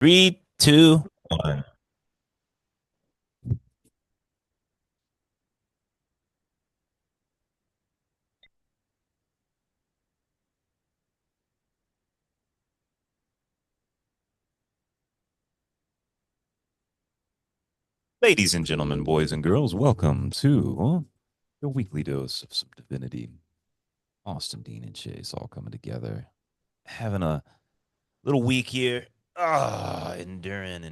Three, two, one. Ladies and gentlemen, boys and girls, welcome to your weekly dose of some divinity. Austin, Dean, and Chase all coming together, having a little week here. Enduring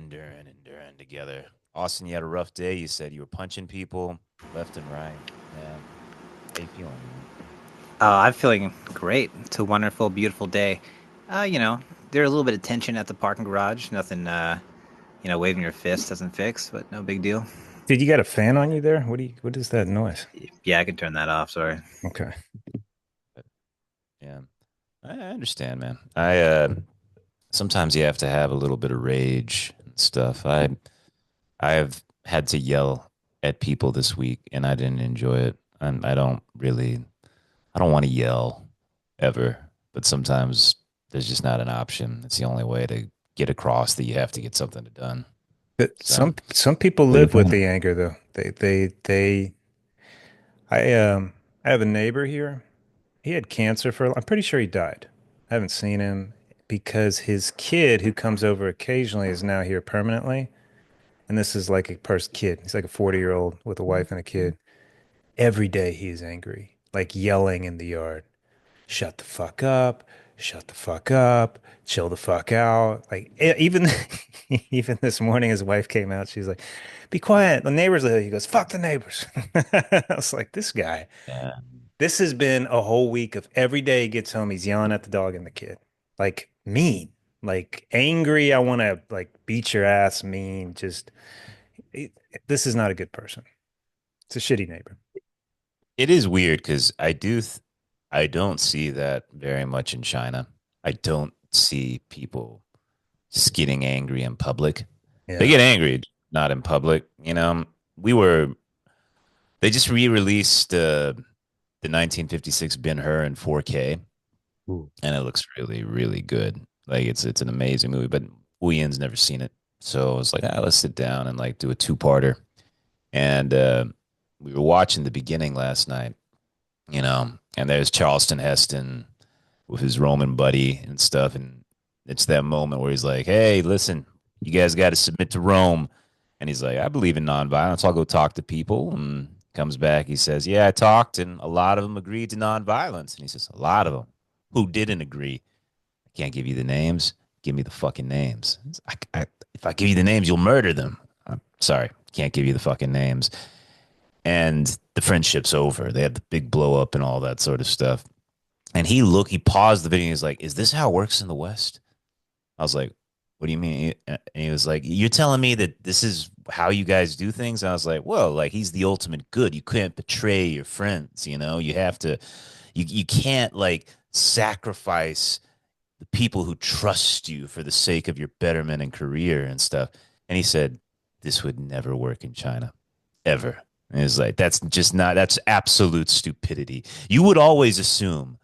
together. Austin, you had a rough day. You said you were punching people left and right. Man, how you feeling, man? I'm feeling great. It's a wonderful, beautiful day. You know, there's a little bit of tension at the parking garage. Nothing, waving your fist doesn't fix, but no big deal. Dude, you got a fan on you there? What is that noise? Yeah, I can turn that off. Sorry. Okay. But, yeah, I understand, man. I sometimes you have to have a little bit of rage and stuff. I have had to yell at people this week, and I didn't enjoy it. And I don't want to yell ever, but sometimes there's just not an option. It's the only way to get across that you have to get something done. But So, some people what do you live with think? the anger though. They I have a neighbor here. He had cancer I'm pretty sure he died. I haven't seen him because his kid who comes over occasionally is now here permanently. And this is like a person kid. He's like a 40-year-old with a wife and a kid. Every day he is angry, like yelling in the yard. Shut the fuck up, shut the fuck up, chill the fuck out. Like even even this morning, his wife came out. She's like, "Be quiet." The neighbors are there. He goes, "Fuck the neighbors." I was like, "This guy." Yeah, This has been a whole week of every day he gets home, he's yelling at the dog and the kid, like mean, like angry. I want to like beat your ass, mean. Just it, this is not a good person. It's a shitty neighbor. it is weird because I don't see that very much in China. I don't see people just getting angry in public. They Yeah. get angry, not in public. We were they just re-released the 1956 Ben Hur in 4K, Ooh. and it looks really, really good. Like it's an amazing movie, but Ian's never seen it, so I was like, let's sit down and like do a two-parter. And we were watching the beginning last night, and there's Charleston Heston with his Roman buddy and stuff, and it's that moment where he's like, "Hey, listen, you guys got to submit to Rome," and he's like, "I believe in nonviolence. I'll go talk to people." And comes back, he says, "Yeah, I talked, and a lot of them agreed to nonviolence." And he says, "A lot of them who didn't agree. I can't give you the names. Give me the fucking names. If I give you the names, you'll murder them. I'm sorry, can't give you the fucking names." And the friendship's over. They have the big blow up and all that sort of stuff. And he paused the video and he's like, "Is this how it works in the West?" I was like, "What do you mean?" And he was like, "You're telling me that this is how you guys do things?" And I was like, "Well, like he's the ultimate good. You can't betray your friends, you know? You have to you can't like sacrifice the people who trust you for the sake of your betterment and career and stuff." And he said, "This would never work in China, ever." And it's like, that's absolute stupidity. You would always assume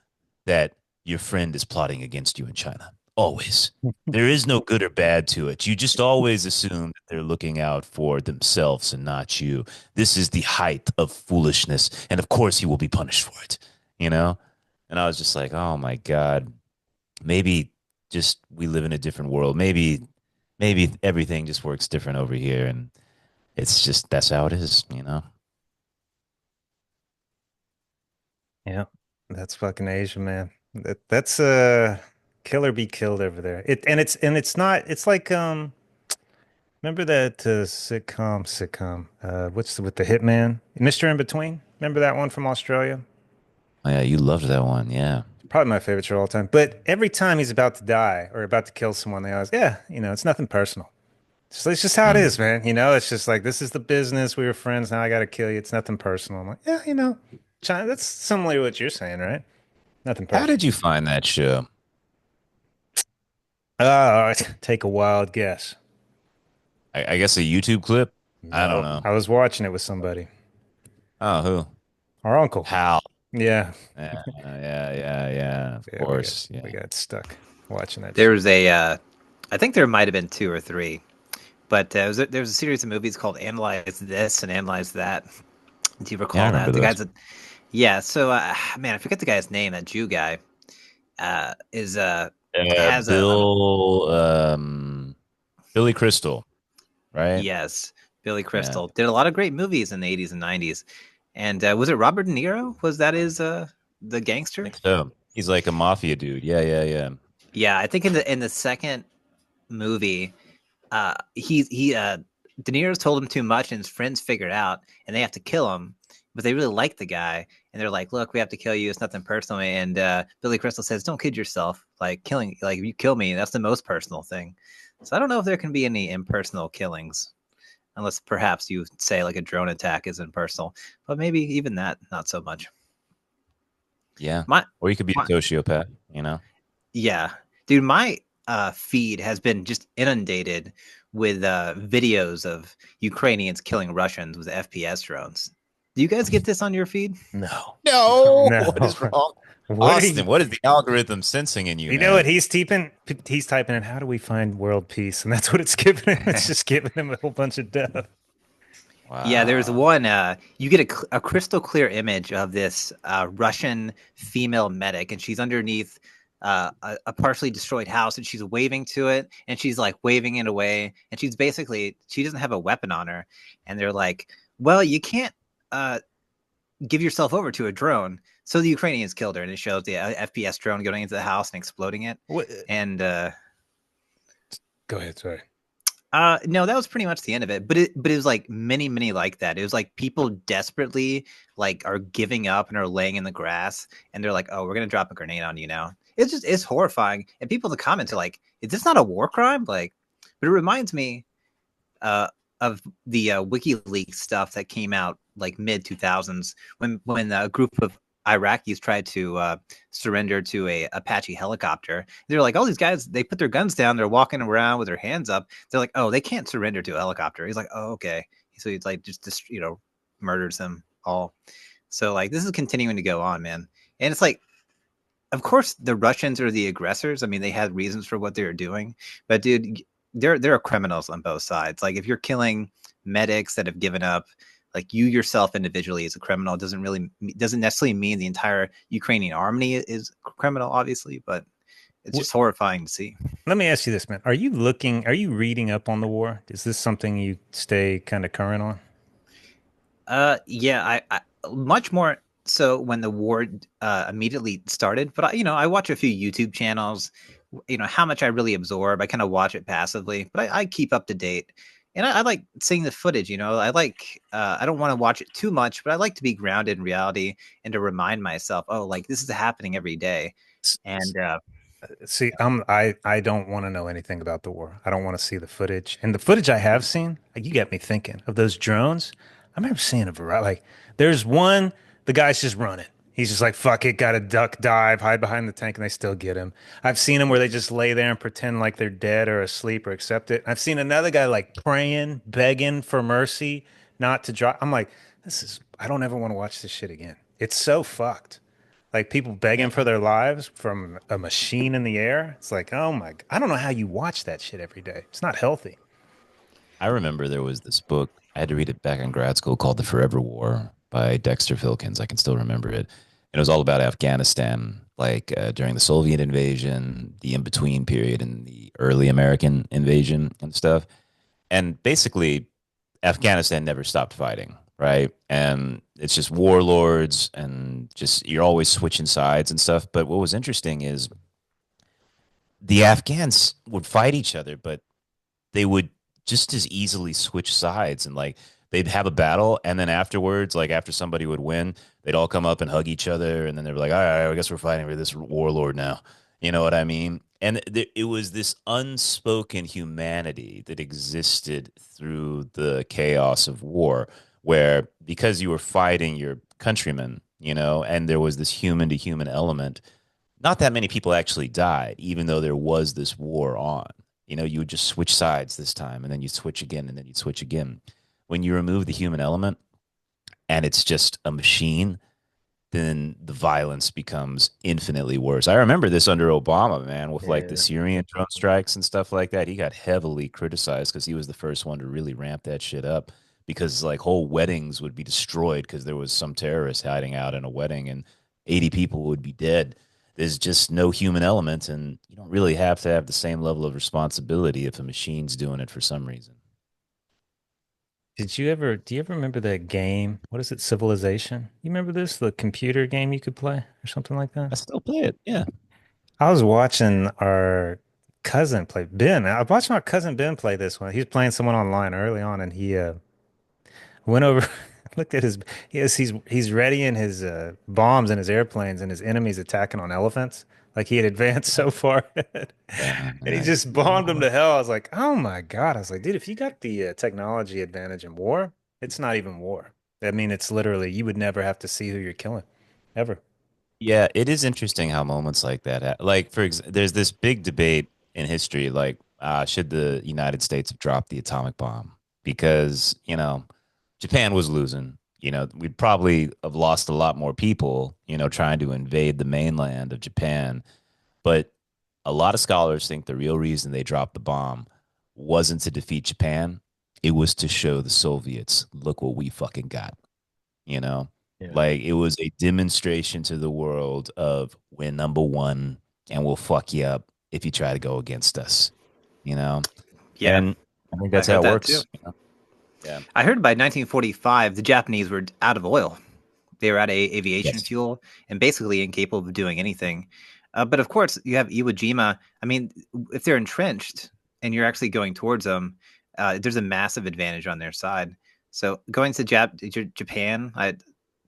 that your friend is plotting against you in China. Always. There is no good or bad to it. You just always assume that they're looking out for themselves and not you. This is the height of foolishness. And of course, he will be punished for it, you know? And I was just like, oh my God, maybe just we live in a different world. Maybe everything just works different over here. And it's just, that's how it is, you know? Yeah, that's fucking Asia, man. That's kill or be killed over there. It's not. It's like remember that sitcom what's with the hitman, Mr. In Between? Remember that one from Australia? Oh, yeah, you loved that one. Yeah. Probably my favorite show of all time. But every time he's about to die or about to kill someone, they always, yeah, it's nothing personal. It's just how it is, Mm. man. It's just like this is the business. We were friends. Now I got to kill you. It's nothing personal. I'm like, yeah, China. That's similar to what you're saying, right? Nothing How personal. did you find that show? Take a wild guess. I guess a YouTube clip? I don't No, know. I was watching it with somebody. Oh, who? Our uncle. Hal. Yeah, Yeah. Of yeah, we got course. we Yeah. got stuck watching that There shit. was a I think there might have been two or three, but there was a series of movies called Analyze This and Analyze That. Do you Yeah, I recall remember that? The those. guy's a yeah. So man, I forget the guy's name. That Jew guy is has a Bill, Billy Crystal, right? yes, Billy Yeah, Crystal did a lot of great movies in the 80s and 90s. And was it Robert De Niro? Was that his the I gangster? think so. He's like a mafia dude. Yeah, yeah, yeah. Yeah, I think in the second movie, he De Niro's told him too much, and his friends figured out, and they have to kill him. But they really like the guy, and they're like, "Look, we have to kill you. It's nothing personal." And Billy Crystal says, "Don't kid yourself. Like killing, like if you kill me, that's the most personal thing." So I don't know if there can be any impersonal killings, unless perhaps you say like a drone attack is impersonal. But maybe even that, not so much. Yeah. My Or you could be a my sociopath, you know? Yeah, dude, my feed has been just inundated with videos of Ukrainians killing Russians with FPS drones. Do you guys get this on your feed? No, No, what no. is wrong? What are you? Austin, what is the algorithm sensing in you, You know what man? he's typing? He's typing in, "How do we find world peace?" And that's what it's giving him. It's just giving him a whole bunch of death. Yeah, there's Wow. one. You get a crystal clear image of this Russian female medic, and she's underneath a partially destroyed house, and she's waving to it, and she's like waving it away, and she's basically she doesn't have a weapon on her, and they're like, "Well, you can't uh, give yourself over to a drone." So the Ukrainians killed her, and it shows the FPS drone going into the house and exploding it, What? and Go ahead. Sorry. no, that was pretty much the end of it. But it was like many like that. It was like people desperately like are giving up and are laying in the grass and they're like, "Oh, we're gonna drop a grenade on you now." It's horrifying. And people in the comments are like, "Is this not a war crime?" Like, but it reminds me uh of the WikiLeaks stuff that came out like mid 2000s when a group of Iraqis tried to surrender to a Apache helicopter. They're like, all these guys, they put their guns down. They're walking around with their hands up. They're like, oh, they can't surrender to a helicopter. He's like, oh, okay. So he's like, just murders them all. So like, this is continuing to go on, man. And it's like, of course, the Russians are the aggressors. I mean, they had reasons for what they were doing, but dude, there are criminals on both sides. Like if you're killing medics that have given up, like you yourself individually as a criminal doesn't necessarily mean the entire Ukrainian army is criminal, obviously, but it's What, just horrifying to see. let me ask you this, man. Are you looking? Are you reading up on the war? Is this something you stay kind of current on? Yeah, I much more so when the war immediately started. But I watch a few YouTube channels. How much I really absorb, I kind of watch it passively, but I keep up to date, and I like seeing the footage. I like I don't want to watch it too much, but I like to be grounded in reality and to remind myself, oh, like this is happening every day, and See, I don't want to know anything about the war. I don't want to see the footage. And the footage I have seen, like you got me thinking of those drones. I remember seeing a variety. Like there's one, the guy's just running. He's just like, fuck it, got to duck, dive, hide behind the tank, and they still get him. I've seen them where they just lay there and pretend like they're dead or asleep or accept it. I've seen another guy like praying, begging for mercy, not to drop. I'm like, I don't ever want to watch this shit again. It's so fucked. Like people begging for their lives from a machine in the air. It's like, oh my, I don't know how you watch that shit every day. It's not healthy. I remember there was this book, I had to read it back in grad school called The Forever War by Dexter Filkins. I can still remember it. And it was all about Afghanistan, like during the Soviet invasion, the in between period, and the early American invasion and stuff. And basically, Afghanistan never stopped fighting, right? And it's just warlords and just you're always switching sides and stuff. But what was interesting is the Afghans would fight each other, but they would just as easily switch sides and like they'd have a battle and then afterwards, like after somebody would win, they'd all come up and hug each other and then they'd be like, all right, I guess we're fighting for this warlord now. You know what I mean? And it was this unspoken humanity that existed through the chaos of war, where because you were fighting your countrymen, and there was this human to human element, not that many people actually died, even though there was this war on. You would just switch sides this time, and then you'd switch again, and then you'd switch again. When you remove the human element and it's just a machine, then the violence becomes infinitely worse. I remember this under Obama, man, with like the Yeah. Syrian drone strikes and stuff like that. He got heavily criticized because he was the first one to really ramp that shit up because like whole weddings would be destroyed because there was some terrorist hiding out in a wedding and 80 people would be dead. There's just no human element, and you don't really have to have the same level of responsibility if a machine's doing it for some reason. Do you ever remember that game? What is it, Civilization? You remember this? The computer game you could play or something like that? I still play it. Yeah. I was watching our cousin play Ben. I was watching our cousin Ben play this one. He was playing someone online early on and he went over, looked at his, yes, he's readying his bombs and his airplanes and his enemies attacking on elephants. Like he had advanced so far ahead. And he Uh, just bombed them to hell. I was like, oh my God. I was like, dude, if you got the technology advantage in war, it's not even war. I mean, it's literally, you would never have to see who you're killing, ever. Yeah, it is interesting how moments like that, like there's this big debate in history, like should the United States have dropped the atomic bomb? Because Japan was losing. We'd probably have lost a lot more people, trying to invade the mainland of Japan. But a lot of scholars think the real reason they dropped the bomb wasn't to defeat Japan; it was to show the Soviets, look what we fucking got you know Yeah. like it was a demonstration to the world of we're number one and we'll fuck you up if you try to go against us you know Yeah, and I think I that's how heard it that too. works. Yeah. I heard by 1945 the Japanese were out of oil. They were out of aviation Yes. fuel and basically incapable of doing anything. But of course, you have Iwo Jima. I mean, if they're entrenched and you're actually going towards them, there's a massive advantage on their side. So going to Japan, I'd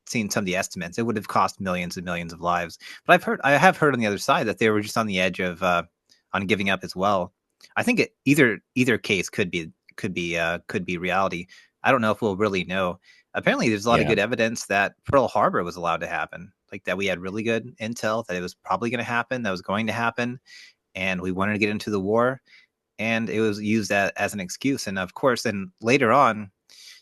seen some of the estimates. It would have cost millions and millions of lives. But I have heard on the other side that they were just on the edge of on giving up as well. I think either case could be reality. I don't know if we'll really know. Apparently there's a lot of Yeah. good evidence that Pearl Harbor was allowed to happen. Like that we had really good intel that it was probably going to happen, that was going to happen, and we wanted to get into the war, and it was used as an excuse. And of course, then later on,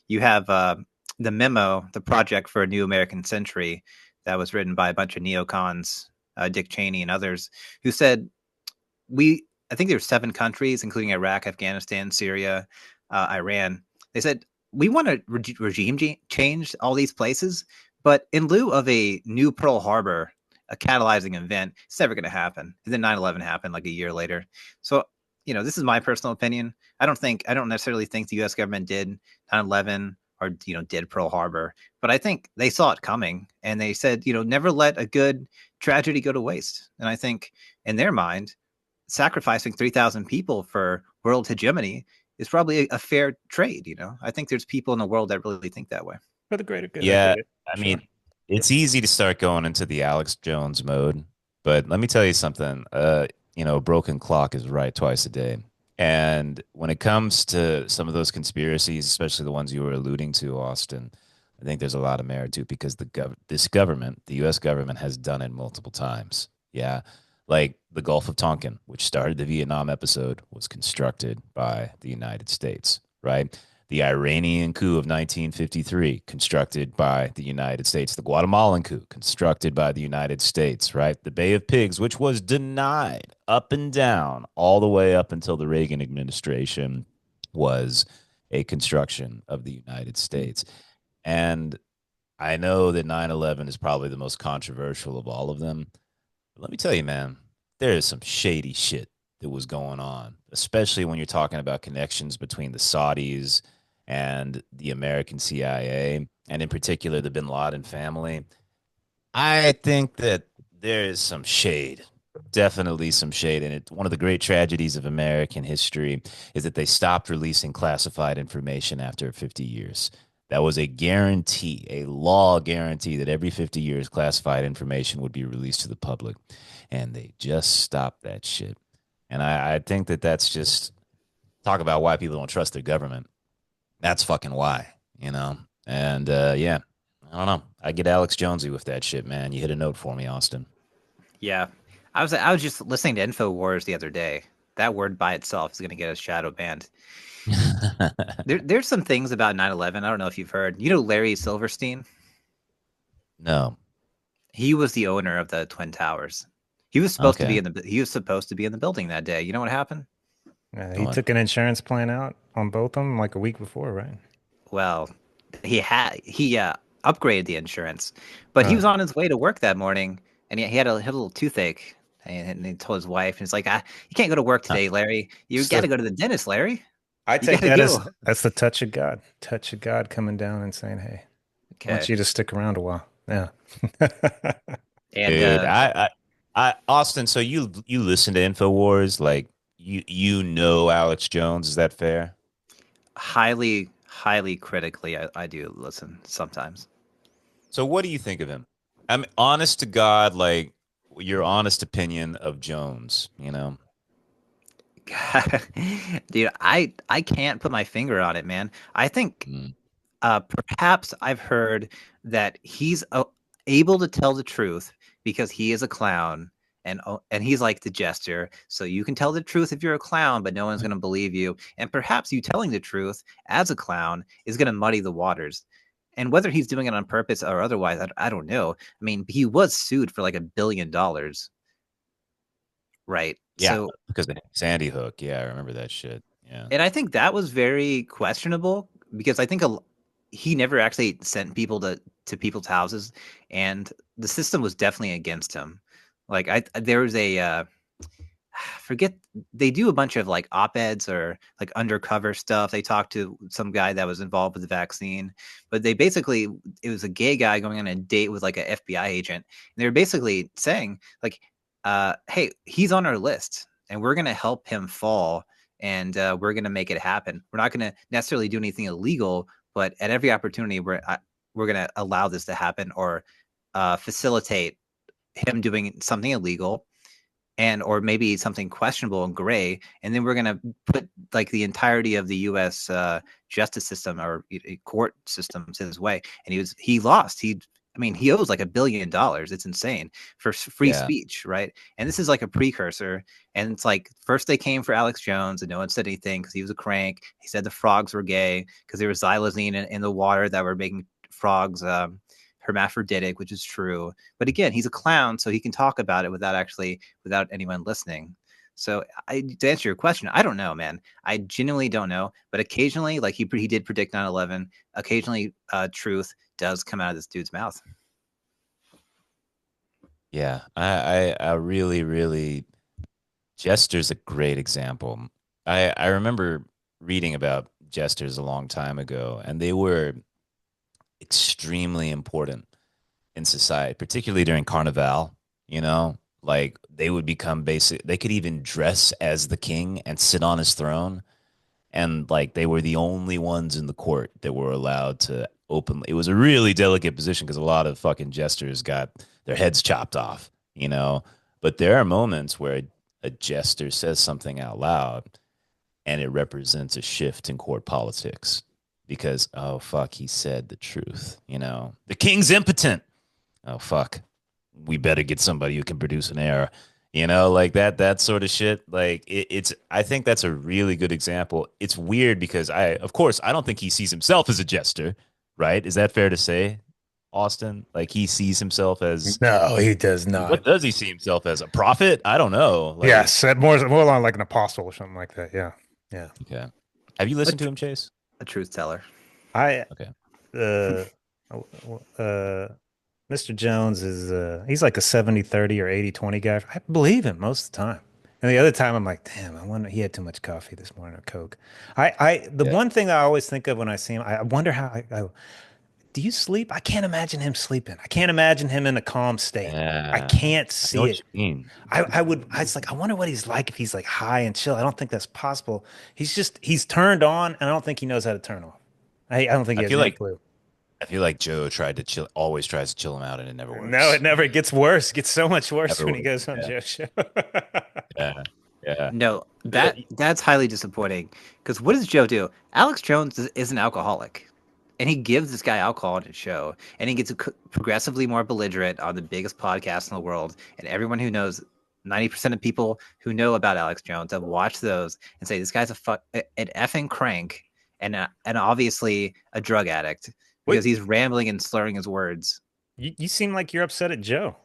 you have the memo, the project for a new American century, that was written by a bunch of neocons, Dick Cheney and others, who said I think there were 7 countries, including Iraq, Afghanistan, Syria, Iran. They said we want to regime change all these places, but in lieu of a new Pearl Harbor, a catalyzing event, it's never going to happen. And then 9/11 happened like a year later. So, this is my personal opinion. I don't necessarily think the U.S. government did 9/11 or did Pearl Harbor, but I think they saw it coming and they said, never let a good tragedy go to waste. And I think in their mind, sacrificing 3,000 people for world hegemony is probably a fair trade. I think there's people in the world that really think that way. For the greater good, I Yeah, get it. I Sure. mean, it's easy to start going into the Alex Jones mode, but let me tell you something. A broken clock is right twice a day. And when it comes to some of those conspiracies, especially the ones you were alluding to, Austin, I think there's a lot of merit to it because this government, the US government, has done it multiple times. Yeah. Like the Gulf of Tonkin, which started the Vietnam episode, was constructed by the United States, right? The Iranian coup of 1953, constructed by the United States. The Guatemalan coup, constructed by the United States, right? The Bay of Pigs, which was denied up and down, all the way up until the Reagan administration, was a construction of the United States. And I know that 9/11 is probably the most controversial of all of them. But let me tell you, man, there is some shady shit that was going on, especially when you're talking about connections between the Saudis and the American CIA, and in particular, the bin Laden family. I think that there is some shade, definitely some shade. And one of the great tragedies of American history is that they stopped releasing classified information after 50 years. That was a guarantee, a law guarantee that every 50 years classified information would be released to the public. And they just stopped that shit. And I think that that's just talk about why people don't trust their government. That's fucking why, you know? And yeah, I don't know. I get Alex Jonesy with that shit, man. You hit a note for me, Austin. Yeah. I was just listening to InfoWars the other day. That word by itself is going to get us shadow banned. There's some things about 9/11. I don't know if you've heard. Larry Silverstein? No. He was the owner of the Twin Towers. He was supposed to be Okay. in the. He was supposed to be in the building that day. You know what happened? He What? took an insurance plan out on both of them like a week before, right? Well, he upgraded the insurance, but he Uh, was on his way to work that morning, and he had a little toothache, and he told his wife, and it's like, you can't go to work Huh. today, Larry. You it's got the to go to the dentist, Larry. I You take got to that as go. that's the touch of God coming down and saying, "Hey, I want Okay, you to stick around a while." Yeah. and Dude, Austin, so you listen to InfoWars, like you know Alex Jones, is that fair? highly critically, I do listen sometimes. So what do you think of him? I'm honest to God, like your honest opinion of Jones, you know? Dude, I can't put my finger on it, man. I think Mm. perhaps I've heard that he's able to tell the truth because he is a clown, and he's like the jester. So you can tell the truth if you're a clown, but no one's going to believe you. And perhaps you telling the truth as a clown is going to muddy the waters. And whether he's doing it on purpose or otherwise, I don't know. I mean, he was sued for like $1 billion, right? Yeah, So, because of Sandy Hook. Yeah, I remember that shit. Yeah. and I think that was very questionable because I think he never actually sent people to people's houses, and the system was definitely against him. Like there was a forget they do a bunch of like op-eds or like undercover stuff. They talked to some guy that was involved with the vaccine, but they basically it was a gay guy going on a date with like an FBI agent, and they were basically saying like, "Hey, he's on our list, and we're gonna help him fall, and we're gonna make it happen. We're not gonna necessarily do anything illegal, but at every opportunity, we're gonna allow this to happen or facilitate him doing something illegal and or maybe something questionable and gray, and then we're going to put like the entirety of the U.S. Justice system or court systems his way." And he lost. I mean, he owes like $1 billion. It's insane for free Yeah. speech, right? And this is like a precursor. And it's like first they came for Alex Jones, and no one said anything because he was a crank. He said the frogs were gay because there was xylazine in the water that were making frogs hermaphroditic, which is true. But again, he's a clown, so he can talk about it without anyone listening. So to answer your question, I don't know, man. I genuinely don't know. But occasionally, like he did predict 9/11. Occasionally, truth does come out of this dude's mouth. Yeah. I really, really Jester's a great example. I remember reading about jesters a long time ago, and they were extremely important in society, particularly during Carnival, you know, like they would become basic. They could even dress as the king and sit on his throne. And like they were the only ones in the court that were allowed to openly. It was a really delicate position because a lot of fucking jesters got their heads chopped off, you know. But there are moments where a jester says something out loud and it represents a shift in court politics because, oh, fuck, he said the truth, you know. The king's impotent. Oh fuck, we better get somebody who can produce an error. You know, like that sort of shit. Like it's I think that's a really good example. It's weird because of course I don't think he sees himself as a jester, right? Is that fair to say, Austin? Like he sees himself as No, he does what not. does he see himself as? A prophet? I don't know. Like, Yes, that more on like an apostle or something like that. Yeah, yeah. okay. Have you A, listened to tr- him, Chase? a truth teller. I Okay. uh Mr. Jones is he's like a 70-30 or 80-20 guy. I believe him most of the time. And the other time I'm like, damn, I wonder he had too much coffee this morning or Coke. The Yeah. one thing I always think of when I see him, I wonder how do you sleep? I can't imagine him sleeping. I can't imagine him in a calm state. I Yeah. can't I know see what it. you mean. I was like, I wonder what he's like if he's like high and chill. I don't think that's possible. He's turned on and I don't think he knows how to turn off. I don't think I he has feel any like clue. I feel like Joe tried to chill, always tries to chill him out, and it never No, it works. never gets worse. It gets so much worse Never when he works. goes on Yeah. Joe's show. Yeah. Yeah. No, Uh, that's highly disappointing. Because what does Joe do? Alex Jones is an alcoholic, and he gives this guy alcohol on his show, and he gets progressively more belligerent on the biggest podcast in the world. And everyone who knows, 90% of people who know about Alex Jones have watched those and say this guy's an effing crank, and obviously a drug addict What because he's rambling and slurring his words. You seem like you're upset at Joe.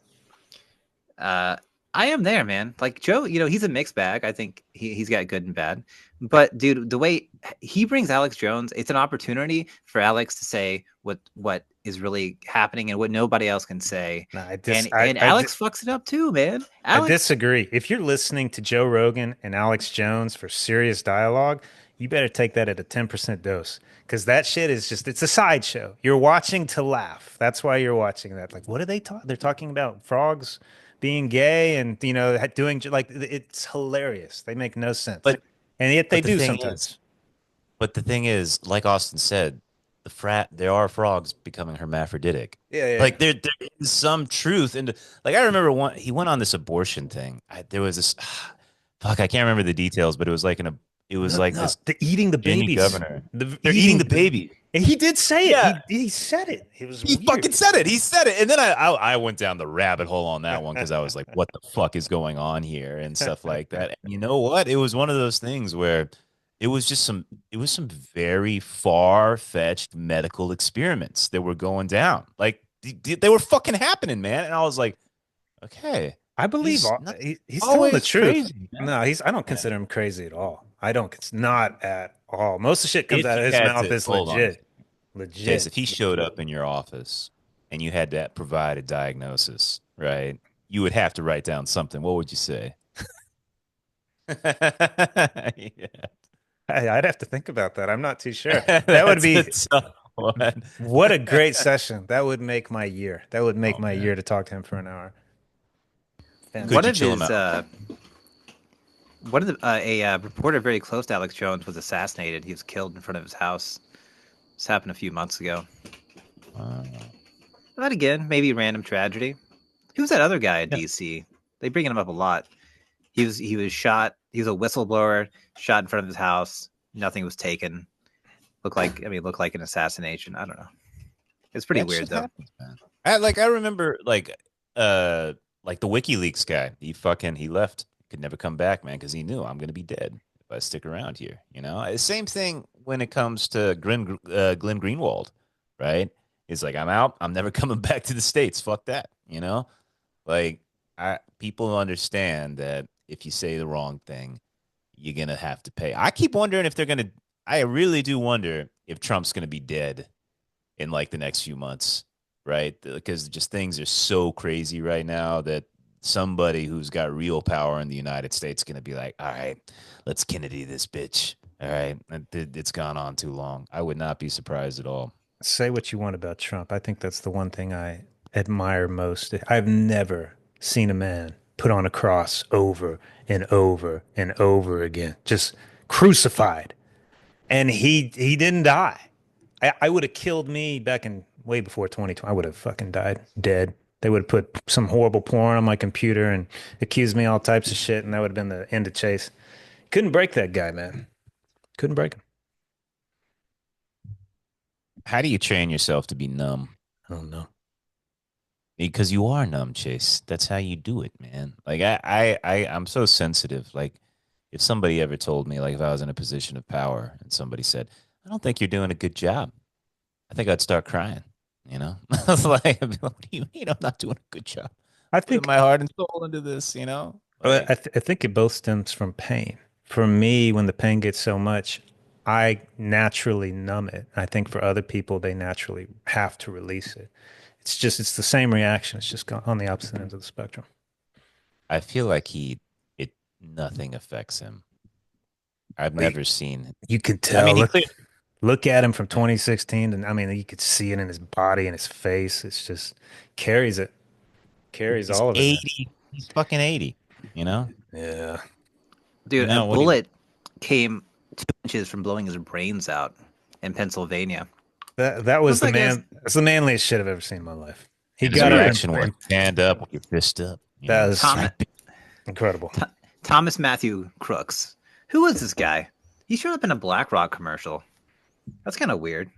Uh, I am there, man. Like Joe, he's a mixed bag. I think he's got good and bad. But dude, the way he brings Alex Jones, it's an opportunity for Alex to say what is really happening and what nobody else can say. No, And Alex fucks it up too, man. I Alex, disagree. If you're listening to Joe Rogan and Alex Jones for serious dialogue, you better take that at a 10% dose because that shit is just, it's a sideshow. You're watching to laugh. That's why you're watching that. Like, what are they talking? They're talking about frogs being gay and, doing like, it's hilarious. They make no sense. But And yet they but the do thing sometimes. is, but the thing is, like Austin said, there are frogs becoming hermaphroditic. Yeah, yeah. Like there is some truth, and like I remember he went on this abortion thing. There was this, fuck, I can't remember the details, but it was like it was No, like no, this the eating the Virginia babies. governor. The They're eating the baby. and he did say it. Yeah, He said it. It was he weird. fucking said it. He said it, and then I went down the rabbit hole on that one because I was like, what the fuck is going on here and stuff like that. And you know what? It was one of those things where it was some very far-fetched medical experiments that were going down. Like they were fucking happening, man. And I was like, okay, I believe he's not he's telling the always truth. crazy, man. No, I don't Yeah. consider him crazy at all. I don't. It's not at all. Most of the shit comes If out of you his had mouth to is hold on, legit. Chase, Legit. if he showed up in your office and you had to provide a diagnosis, right? You would have to write down something. What would you say? Yeah. I'd have to think about that. I'm not too sure. That would That's a be tough one. what a great session. That would make my year. That would make Oh my year man. to talk to him for an hour. one Could you Fantastic. of chill him his out? one of the a reporter very close to Alex Jones was assassinated. He was killed in front of his house. This happened a few months ago. Uh, But again, maybe random tragedy. Who's that other guy in yeah. DC? They bring him up a lot. He was shot. He was a whistleblower, shot in front of his house. Nothing was taken. Looked like an assassination. I don't know. It's pretty That weird shit though. happens, man. I remember like the WikiLeaks guy. He left, could never come back, man, because he knew I'm gonna be dead if I stick around here. Same thing when it comes to Glenn Greenwald, right? He's like, I'm out. I'm never coming back to the States. Fuck that. Like people understand that if you say the wrong thing, you're gonna have to pay. I keep wondering if they're gonna. I really do wonder if Trump's gonna be dead in like the next few months, right? Because just things are so crazy right now that somebody who's got real power in the United States is going to be like, all right, let's Kennedy this bitch. All right. It's gone on too long. I would not be surprised at all. Say what you want about Trump. I think that's the one thing I admire most. I've never seen a man put on a cross over and over and over again, just crucified. And he didn't die. I would have killed me back in way before 2020. I would have fucking died dead. They would have put some horrible porn on my computer and accused me all types of shit, and that would have been the end of Chase. Couldn't break that guy, man. Couldn't break him. How do you train yourself to be numb? I don't know. Because you are numb, Chase. That's how you do it, man. Like I'm so sensitive. Like if somebody ever told me, like if I was in a position of power and somebody said, I don't think you're doing a good job, I think I'd start crying. I was like, I'd be like, what do you mean I'm not doing a good job? I Putting think my heart and soul into this. well, Like I think it both stems from pain. For me, when the pain gets so much, I naturally numb it. I think for other people, they naturally have to release it. It's the same reaction. It's just on the opposite ends of the spectrum. I feel like nothing affects him. I've Like, never seen. you could I tell. mean, he clearly. Look at him from 2016, and I mean, you could see it in his body and his face. It's just carries it, carries He's all of it, man. 80. He's fucking 80. You know? Yeah. Dude, a What do you bullet came 2 inches from blowing his brains out in Pennsylvania. That was What's the that guy's man. That's the manliest shit I've ever seen in my life. He and his got up reaction was and stand up with your fist up. that was Tom, incredible. Thomas Matthew Crooks. Who was this guy? He showed up in a BlackRock commercial. That's kind of weird,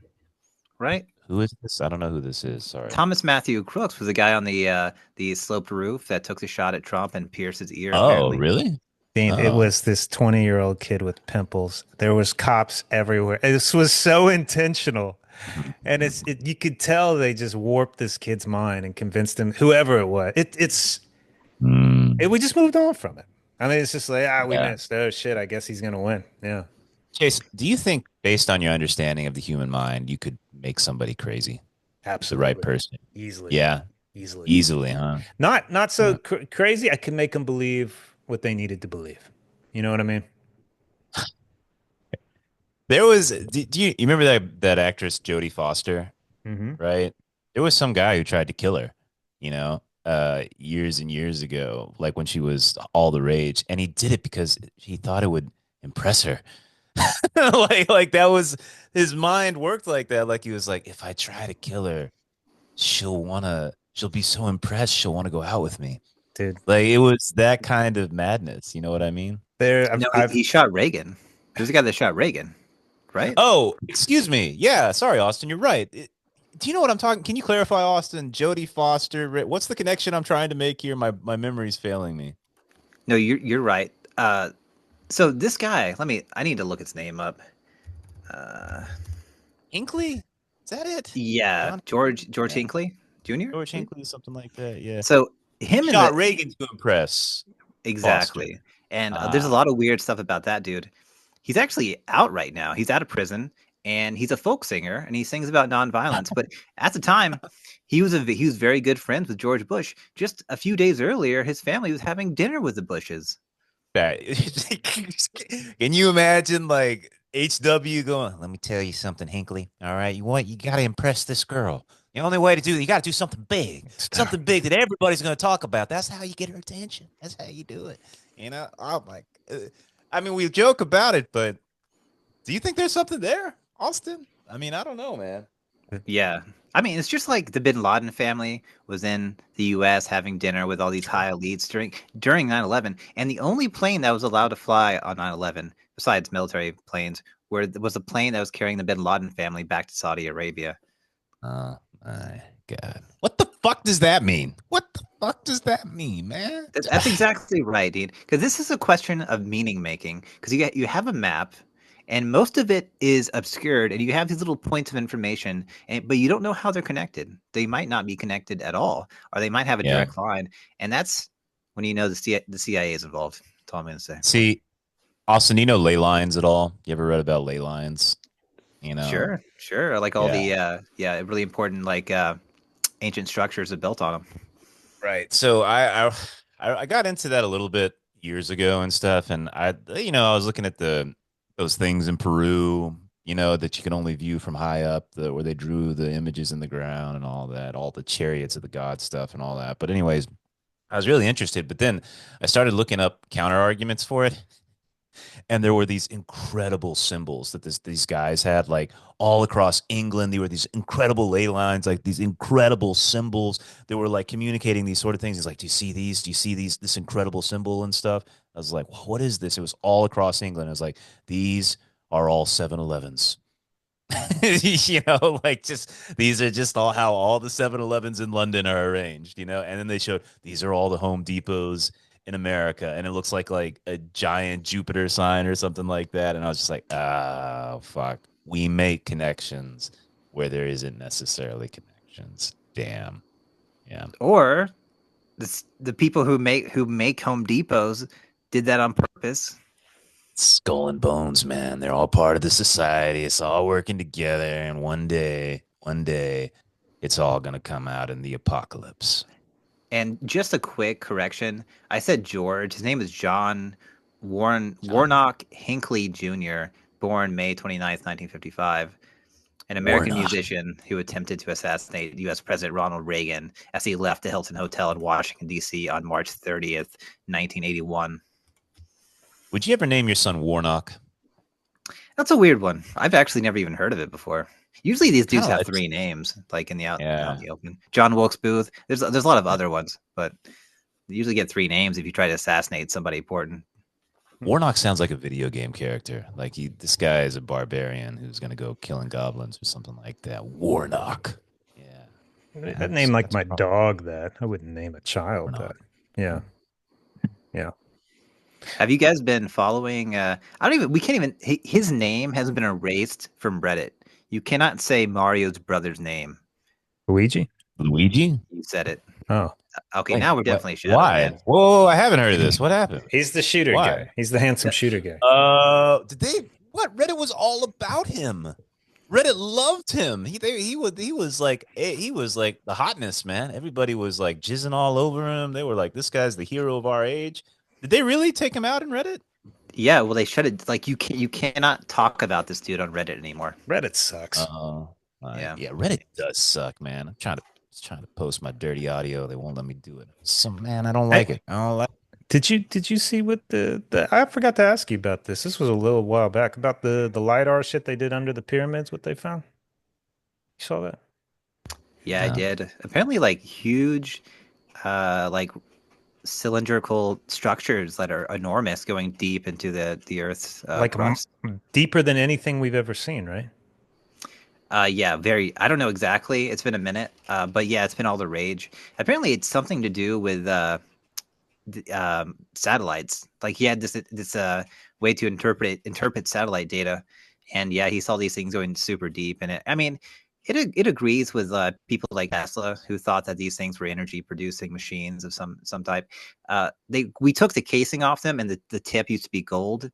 right? Who is this? I don't know who this is. Sorry. Thomas Matthew Crooks was the guy on the sloped roof that took the shot at Trump and pierced his ear. Oh, Apparently, really? Dean, it Oh, was this 20-year-old kid with pimples. There was cops everywhere. This was so intentional. Mhm. And you could tell they just warped this kid's mind and convinced him, whoever it was. Mm, We just moved on from it. I mean, it's just like, we yeah. missed. Oh shit, I guess he's gonna win. Yeah, Chase, do you think, based on your understanding of the human mind, you could make somebody crazy with the right absolutely. person? Easily. Yeah, Easily. easily, huh? Not so Huh. crazy. I could make them believe what they needed to believe. You know what I mean? There was, you remember that actress Jodie Foster, Hmm. right? There was some guy who tried to kill her, years and years ago, like when she was all the rage, and he did it because he thought it would impress her. Like that was his mind worked like that. Like he was like, if I try to kill her, she'll be so impressed, she'll want to go out with me. Dude, Like it was that kind of madness. You know what I mean? there No, I've he shot Reagan. He was the guy that shot Reagan, right? Oh, excuse me. Yeah, sorry, Austin. You're right. Do you know what I'm talking? Can you clarify, Austin? Jodie Foster. What's the connection I'm trying to make here? My memory's failing me. No, you're right. So this guy, I need to look his name up. Uh, Hinckley? Is that it? yeah, John Hinckley? George Yeah. Hinckley Jr. George Hinckley, something like that. Yeah. So He him and shot the Reagan to impress Foster. exactly, and there's a Ah. lot of weird stuff about that dude. He's actually out right now. He's out of prison, and he's a folk singer, and he sings about nonviolence. But at the time, he was very good friends with George Bush. Just a few days earlier, his family was having dinner with the Bushes. That can you imagine like HW going, let me tell you something, Hinckley. All right, you gotta impress this girl. The only way to do it, you gotta do stop. something big that everybody's gonna talk about. That's how you get her attention. That's how you do it. Oh my I mean, we joke about it, but do you think there's something there, Austin? I mean, I don't know, man. Yeah. I mean, it's just like the Bin Laden family was in the US having dinner with all these high elites during 9/11, and the only plane that was allowed to fly on 9/11 besides military planes was a plane that was carrying the Bin Laden family back to Saudi Arabia. Oh my God. What the fuck does that mean? What the fuck does that mean, man? That's exactly right, dude. Because this is a question of meaning making. Because you have a map, and most of it is obscured, and you have these little points of information, but you don't know how they're connected. They might not be connected at all, or they might have a Yeah. direct line, and that's when you know the CIA is involved. That's all I'm gonna say. See, Austin, you know ley lines at all? You ever read about ley lines? You know, Sure, sure. Like all yeah. the really important ancient structures are built on them. Right. So I got into that a little bit years ago and stuff, and I was looking at those things in Peru, that you can only view from high up, where they drew the images in the ground and all that, all the chariots of the god stuff and all that. But anyways, I was really interested, but then I started looking up counter arguments for it. And there were these incredible symbols that these guys had, like all across England. There were these incredible ley lines, like these incredible symbols that were like communicating these sort of things. He's like, do you see these? Do you see this incredible symbol and stuff? I was like, what is this? It was all across England. I was like, these are all 7-Elevens. Like just these are just all how all the 7-Elevens in London are arranged, and then they showed these are all the Home Depots in America, and it looks like a giant Jupiter sign or something like that. And I was just like, oh fuck. We make connections where there isn't necessarily connections. Damn. Yeah. Or the people who make Home Depots did that on purpose. Skull and bones, man. They're all part of the society. It's all working together, and one day, it's all gonna come out in the apocalypse. And just a quick correction. I said George. His name is John John Warnock Hinckley Jr., born May 29th, 1955, an American Warnock. musician who attempted to assassinate US President Ronald Reagan as he left the Hilton Hotel in Washington, D.C. on March 30th, 1981. Would you ever name your son Warnock? That's a weird one. I've actually never even heard of it before. Usually these Kind dudes of have like, three names, like out yeah. in the open. John Wilkes Booth. There's a lot of other ones, but you usually get three names if you try to assassinate somebody important. Warnock sounds like a video game character. Like this guy is a barbarian who's gonna go killing goblins or something like that. Warnock. Yeah, I'd name like that's my probably dog that. I wouldn't name a child that. Warnock. Yeah. Yeah. Have you guys been following? I don't even. We can't even. His name hasn't been erased from Reddit. You cannot say Mario's brother's name. Luigi? Luigi? You said it. Oh, Okay, Wait, now we're what? definitely Shadow Why? Man. Whoa, I haven't heard of this. What happened? he's the shooter Why? guy. He's the handsome shooter guy. Did they? What? Reddit was all about him. Reddit loved him. He was like the hotness, man. Everybody was like jizzing all over him. They were like, this guy's the hero of our age. Did they really take him out in Reddit? Yeah, well, they shut it. Like you cannot talk about this dude on Reddit anymore. Reddit sucks. Yeah. Yeah, Reddit does suck, man. I'm trying to post my dirty audio. They won't let me do it. So man, I don't like it. I don't like Did you see what the I forgot to ask you about this. This was a little while back about the lidar shit they did under the pyramids, what they found. You saw that? Yeah, I No. did. Apparently, like huge, like cylindrical structures that are enormous, going deep into the Earth's Like crust. deeper than anything we've ever seen, right? Yeah, very. I don't know exactly. It's been a minute, but yeah, it's been all the rage. Apparently, it's something to do with satellites. Like he had this way to interpret satellite data, and yeah, he saw these things going super deep. And I mean, it agrees with people like Tesla who thought that these things were energy producing machines of some type. We took the casing off them, and the tip used to be gold.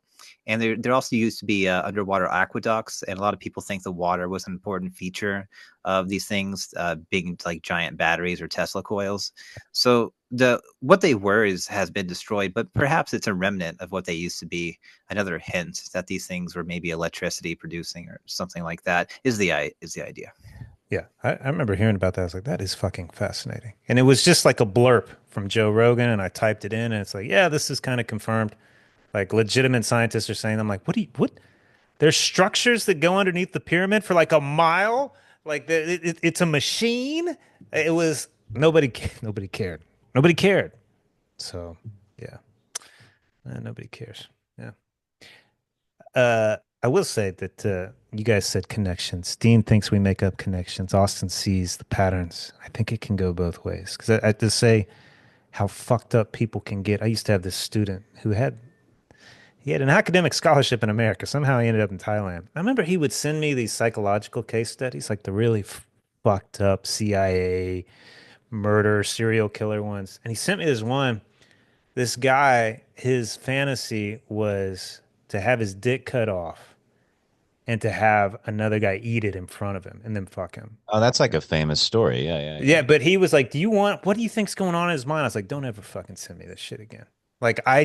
And there also used to be underwater aqueducts, and a lot of people think the water was an important feature of these things, being like giant batteries or Tesla coils. So what they were has been destroyed, but perhaps it's a remnant of what they used to be. Another hint that these things were maybe electricity producing or something like that is the idea. Yeah, I remember hearing about that. I was like, that is fucking fascinating. And it was just like a blurb from Joe Rogan, and I typed it in, and it's like, yeah, this is kind of confirmed. Like legitimate scientists are saying, I'm like, what? There's structures that go underneath the pyramid for like a mile. Like it's a machine. It was nobody cared. Nobody cared. So yeah, nobody cares. Yeah. I will say that you guys said connections. Dean thinks we make up connections. Austin sees the patterns. I think it can go both ways. Because I just say how fucked up people can get. I used to have this student who he had an academic scholarship in America. Somehow he ended up in Thailand. I remember he would send me these psychological case studies, like the really fucked up CIA murder, serial killer ones. And he sent me this one. This guy, his fantasy was to have his dick cut off and to have another guy eat it in front of him and then fuck him. Oh, that's like a famous story. Yeah, yeah, Yeah, yeah. but he was like, what do you think's going on in his mind? I was like, don't ever fucking send me this shit again. Like, I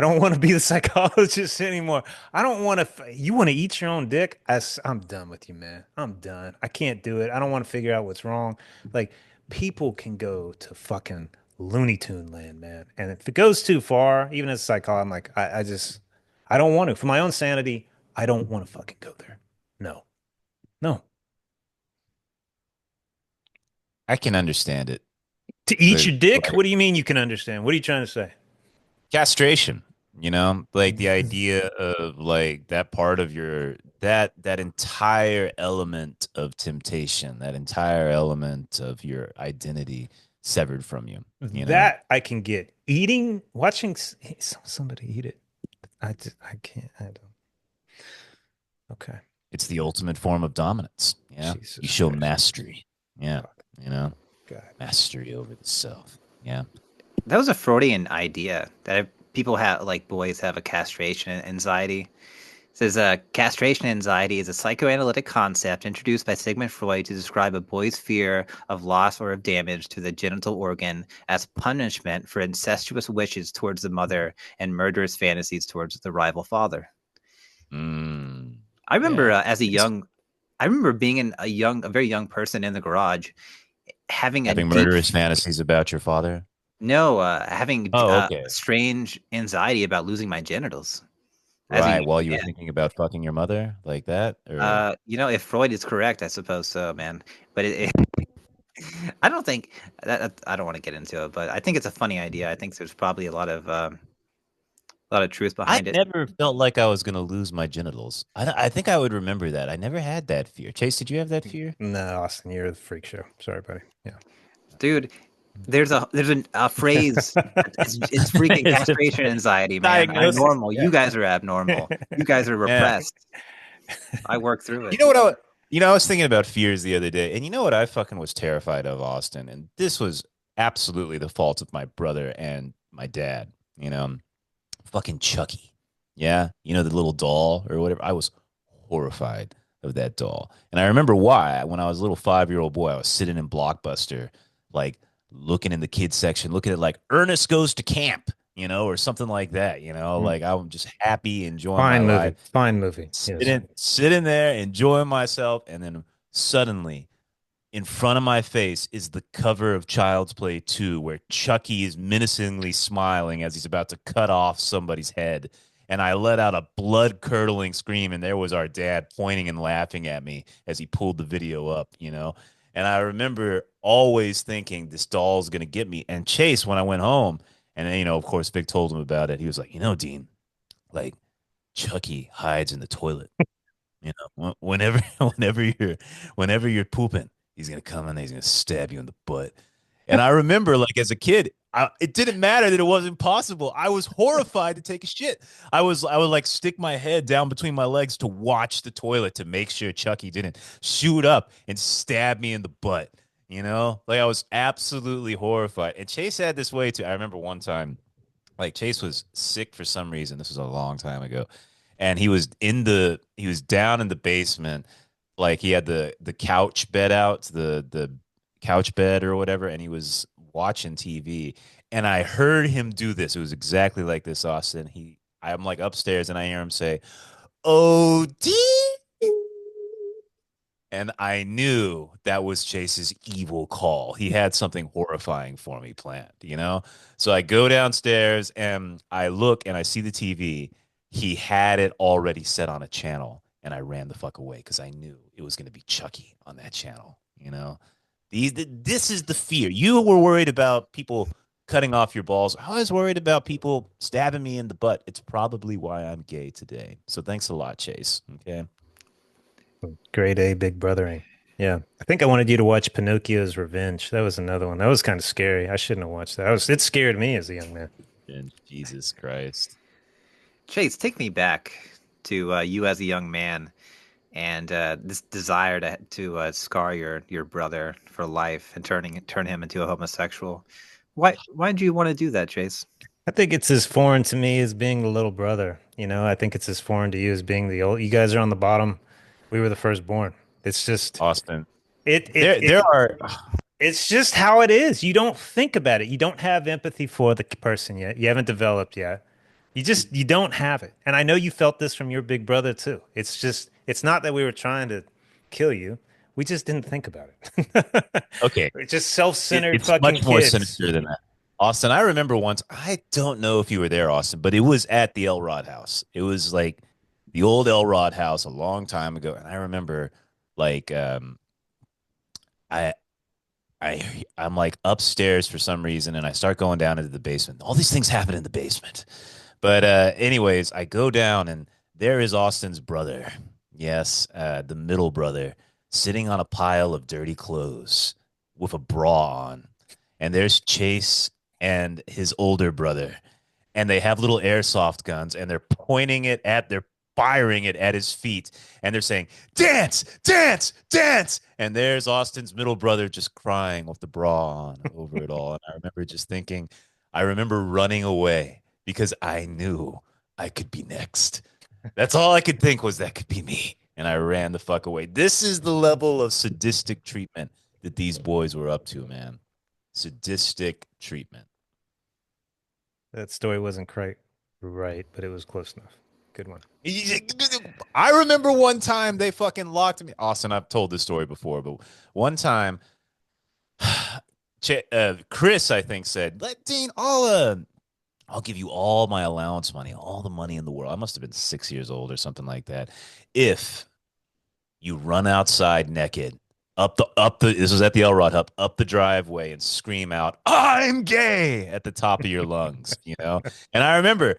don't want to be the psychologist anymore. I don't want to. You want to eat your own dick? I'm done with you, man. I'm done. I can't do it. I don't want to figure out what's wrong. Like, people can go to fucking Looney Tune land, man. And if it goes too far, even as a psychologist, I'm like, I don't want to. For my own sanity, I don't want to fucking go there. No, no. I can understand it. To eat But your dick? like What do you mean you can understand? What are you trying to say? castration, like the idea of like that part of that entire element of temptation, that entire element of your identity severed from you, you know? That I can get. Eating, watching somebody eat it. I can't. I don't. Okay. It's the ultimate form of dominance. Yeah. You Jesus show Christ. mastery. Yeah. Fuck. You know, God. mastery over the self. Yeah. That was a Freudian idea that people have, like boys have a castration anxiety. It says castration anxiety is a psychoanalytic concept introduced by Sigmund Freud to describe a boy's fear of loss or of damage to the genital organ as punishment for incestuous wishes towards the mother and murderous fantasies towards the rival father. Mm, I remember yeah. I remember being a very young person in the garage having a Having deep murderous fantasies about your father. no, having Oh, okay. strange anxiety about losing my genitals as a Right. young While you were man. thinking about fucking your mother like that, or If Freud is correct, I suppose so, man. But I don't think I don't want to get into it, but I think it's a funny idea. I think there's probably a lot of truth I behind it. never felt like I was gonna lose my genitals. I think I would remember that. I never had that fear. Chase, did you have that fear? No, Austin, you're the freak show. Sorry, buddy. Yeah. Dude, there's a phrase. It's freaking It's a castration anxiety, man. I'm diagnosis. normal. Yeah. You guys are abnormal. You guys are Yeah. repressed. I work through You it. know what I was thinking about fears the other day, and you know what I fucking was terrified of, Austin, and this was absolutely the fault of my brother and my dad. Fucking Chucky. Yeah, the little doll or whatever. I was horrified of that doll, and I remember why. When I was a little 5-year-old boy, I was sitting in Blockbuster, like looking in the kids section, looking at like Ernest Goes to Camp, or something like that. Mm. Like I'm just happy, enjoying my Fine life, movie. Fine movie. Yes. sitting there, enjoying myself, and then suddenly in front of my face is the cover of Child's Play 2, where Chucky is menacingly smiling as he's about to cut off somebody's head. And I let out a blood curdling scream, and there was our dad pointing and laughing at me as he pulled the video up. And I remember always thinking this doll's going to get me. And Chase, when I went home, and then, of course, Vic told him about it, he was like, Dean, like Chucky hides in the toilet. Whenever whenever you're pooping, he's gonna come in, he's gonna stab you in the butt. And I remember, like as a kid, it didn't matter that it wasn't possible. I was horrified to take a shit. I would like stick my head down between my legs to watch the toilet to make sure Chucky didn't shoot up and stab me in the butt. Like I was absolutely horrified. And Chase had this way too. I remember one time, like Chase was sick for some reason. This was a long time ago, and he was down in the basement, like he had the couch bed out, the couch bed or whatever, and he was watching TV. And I heard him do this. It was exactly like this, Austin. I'm like upstairs, and I hear him say, "Oh, D." And I knew that was Chase's evil call. He had something horrifying for me planned. So I go downstairs and I look and I see the TV. He had it already set on a channel, and I ran the fuck away because I knew it was going to be Chucky on that channel. This is the fear. You were worried about people cutting off your balls. I was worried about people stabbing me in the butt. It's probably why I'm gay today. So thanks a lot, Chase. Okay. Grade A Big Brothering. Yeah. I think I wanted you to watch Pinocchio's Revenge. That was another one. That was kind of scary. I shouldn't have watched that. It scared me as a young man. And Jesus Christ. Chase, take me back to you as a young man and this desire to scar your brother for life and turn him into a homosexual. Why did you want to do that, Chase? I think it's as foreign to me as being the little brother. I think it's as foreign to you as being the old. You guys are on the bottom. We were the firstborn. It's just Austin. it it There it are it's just how it is. You don't think about it. You don't have empathy for the person yet. You haven't developed yet. You don't have it. And I know you felt this from your big brother too. It's not that we were trying to kill you. We just didn't think about it. okay. We're just self-centered It's fucking much more kids. sinister than that. Austin, I remember once, I don't know if you were there, Austin, but it was at the Elrod house. It was like the old Elrod house a long time ago. And I remember like I I'm like upstairs for some reason, and I start going down into the basement. All these things happen in the basement. But anyways, I go down, and there is Austin's brother. Yes, the middle brother, sitting on a pile of dirty clothes with a bra on. And there's Chase and his older brother, and they have little airsoft guns, and they're firing it at his feet, and they're saying, "Dance, dance, dance!" And there's Austin's middle brother just crying with the bra on over it all. And I remember running away because I knew I could be next. That's all I could think was that could be me. And I ran the fuck away. This is the level of sadistic treatment that these boys were up to, man. Sadistic treatment. That story wasn't quite right, but it was close enough. Good one. I remember one time they fucking locked me. Austin, I've told this story before, but one time, Chris, I think, said, "Let Dean, I'll give you all my allowance money, all the money in the world." I must have been 6 years old or something like that. If you run outside naked up the this was at the Elrod Hub, up the driveway and scream out, "I'm gay" at the top of your lungs. And I remember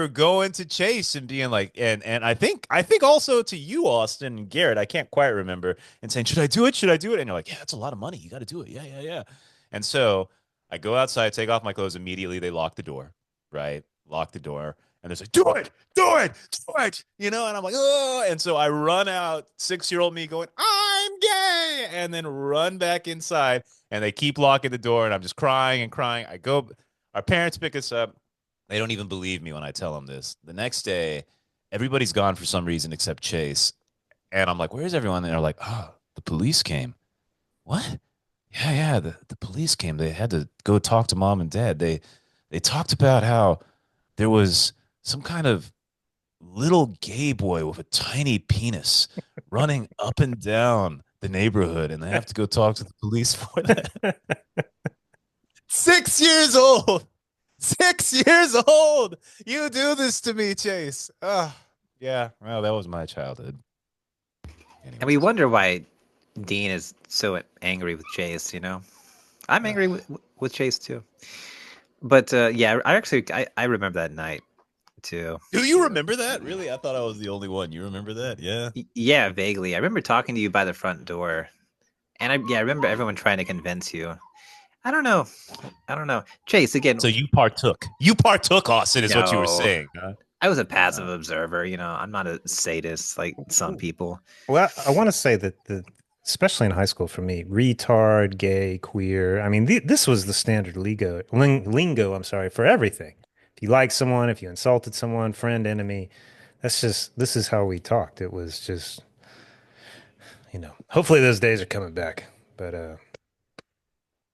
going to Chase and being like, and I think also to you, Austin and Garrett, I can't quite remember, and saying, "Should I do it? Should I do it?" And you're like, "Yeah, that's a lot of money. You got to do it. Yeah, yeah, yeah." And so I go outside, take off my clothes immediately. They lock the door, right? Lock the door. And they're like, do it, do it, do it, you know? And I'm like, oh, and so I run out, 6-year-old me going, I'm gay, and then run back inside, and they keep locking the door, and I'm just crying and crying. I go, our parents pick us up. They don't even believe me when I tell them this. The next day, everybody's gone for some reason except Chase. And I'm like, where's everyone? And they're like, oh, the police came. What? Yeah, yeah, the police came. They had to go talk to mom and dad. They talked about how there was some kind of little gay boy with a tiny penis running up and down the neighborhood, and they have to go talk to the police for that. 6 years old. 6 years old. You do this to me, Chase. Yeah. Well, that was my childhood. And we Anyways. wonder why Dean is so angry with Chase. You know, I'm angry with Chase too. But yeah, I remember that night too. Do you remember that? Really? I thought I was the only one. You remember that? Yeah. Yeah, vaguely. I remember talking to you by the front door, and I remember everyone trying to convince you. I don't know. Chase again. So you partook. You partook, Austin, is what you were No. saying. Huh? I was a passive observer. You know, I'm not a sadist like some people. Well, I want to say that especially in high school for me, retard, gay, queer. I mean, this was the standard lingo. I'm sorry, for everything. If you like someone, if you insulted someone, friend, enemy, this is how we talked. It was just, hopefully those days are coming back. But it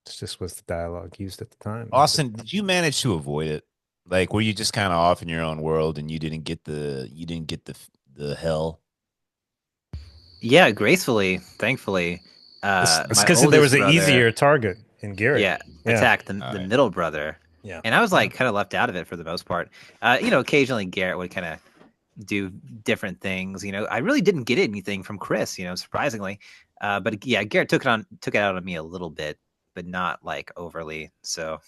just was the dialogue used at the time. Austin, did you manage to avoid it? Like, were you just kind of off in your own world and you didn't get the hell? Yeah, gracefully, thankfully. It's My because there was oldest an brother, easier target in Garrett. yeah, Yeah. attacked the All right. middle brother. Yeah. And I was like kind of left out of it for the most part. Occasionally Garrett would kind of do different things. I really didn't get anything from Chris, surprisingly. But yeah, Garrett took it out on me a little bit, but not like overly. So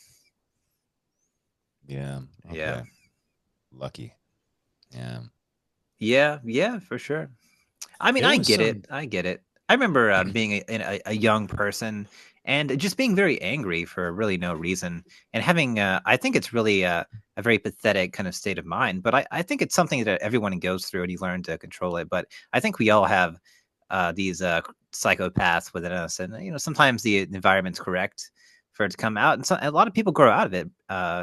Yeah. Okay. Yeah. Lucky. Yeah. yeah, for sure. I mean, There I was get some- it. I get it. I remember being a young person and just being very angry for really no reason and having, I think it's really a very pathetic kind of state of mind, but I think it's something that everyone goes through and you learn to control it. But I think we all have these psychopaths within us. And, sometimes the environment's correct for it to come out. And a lot of people grow out of it,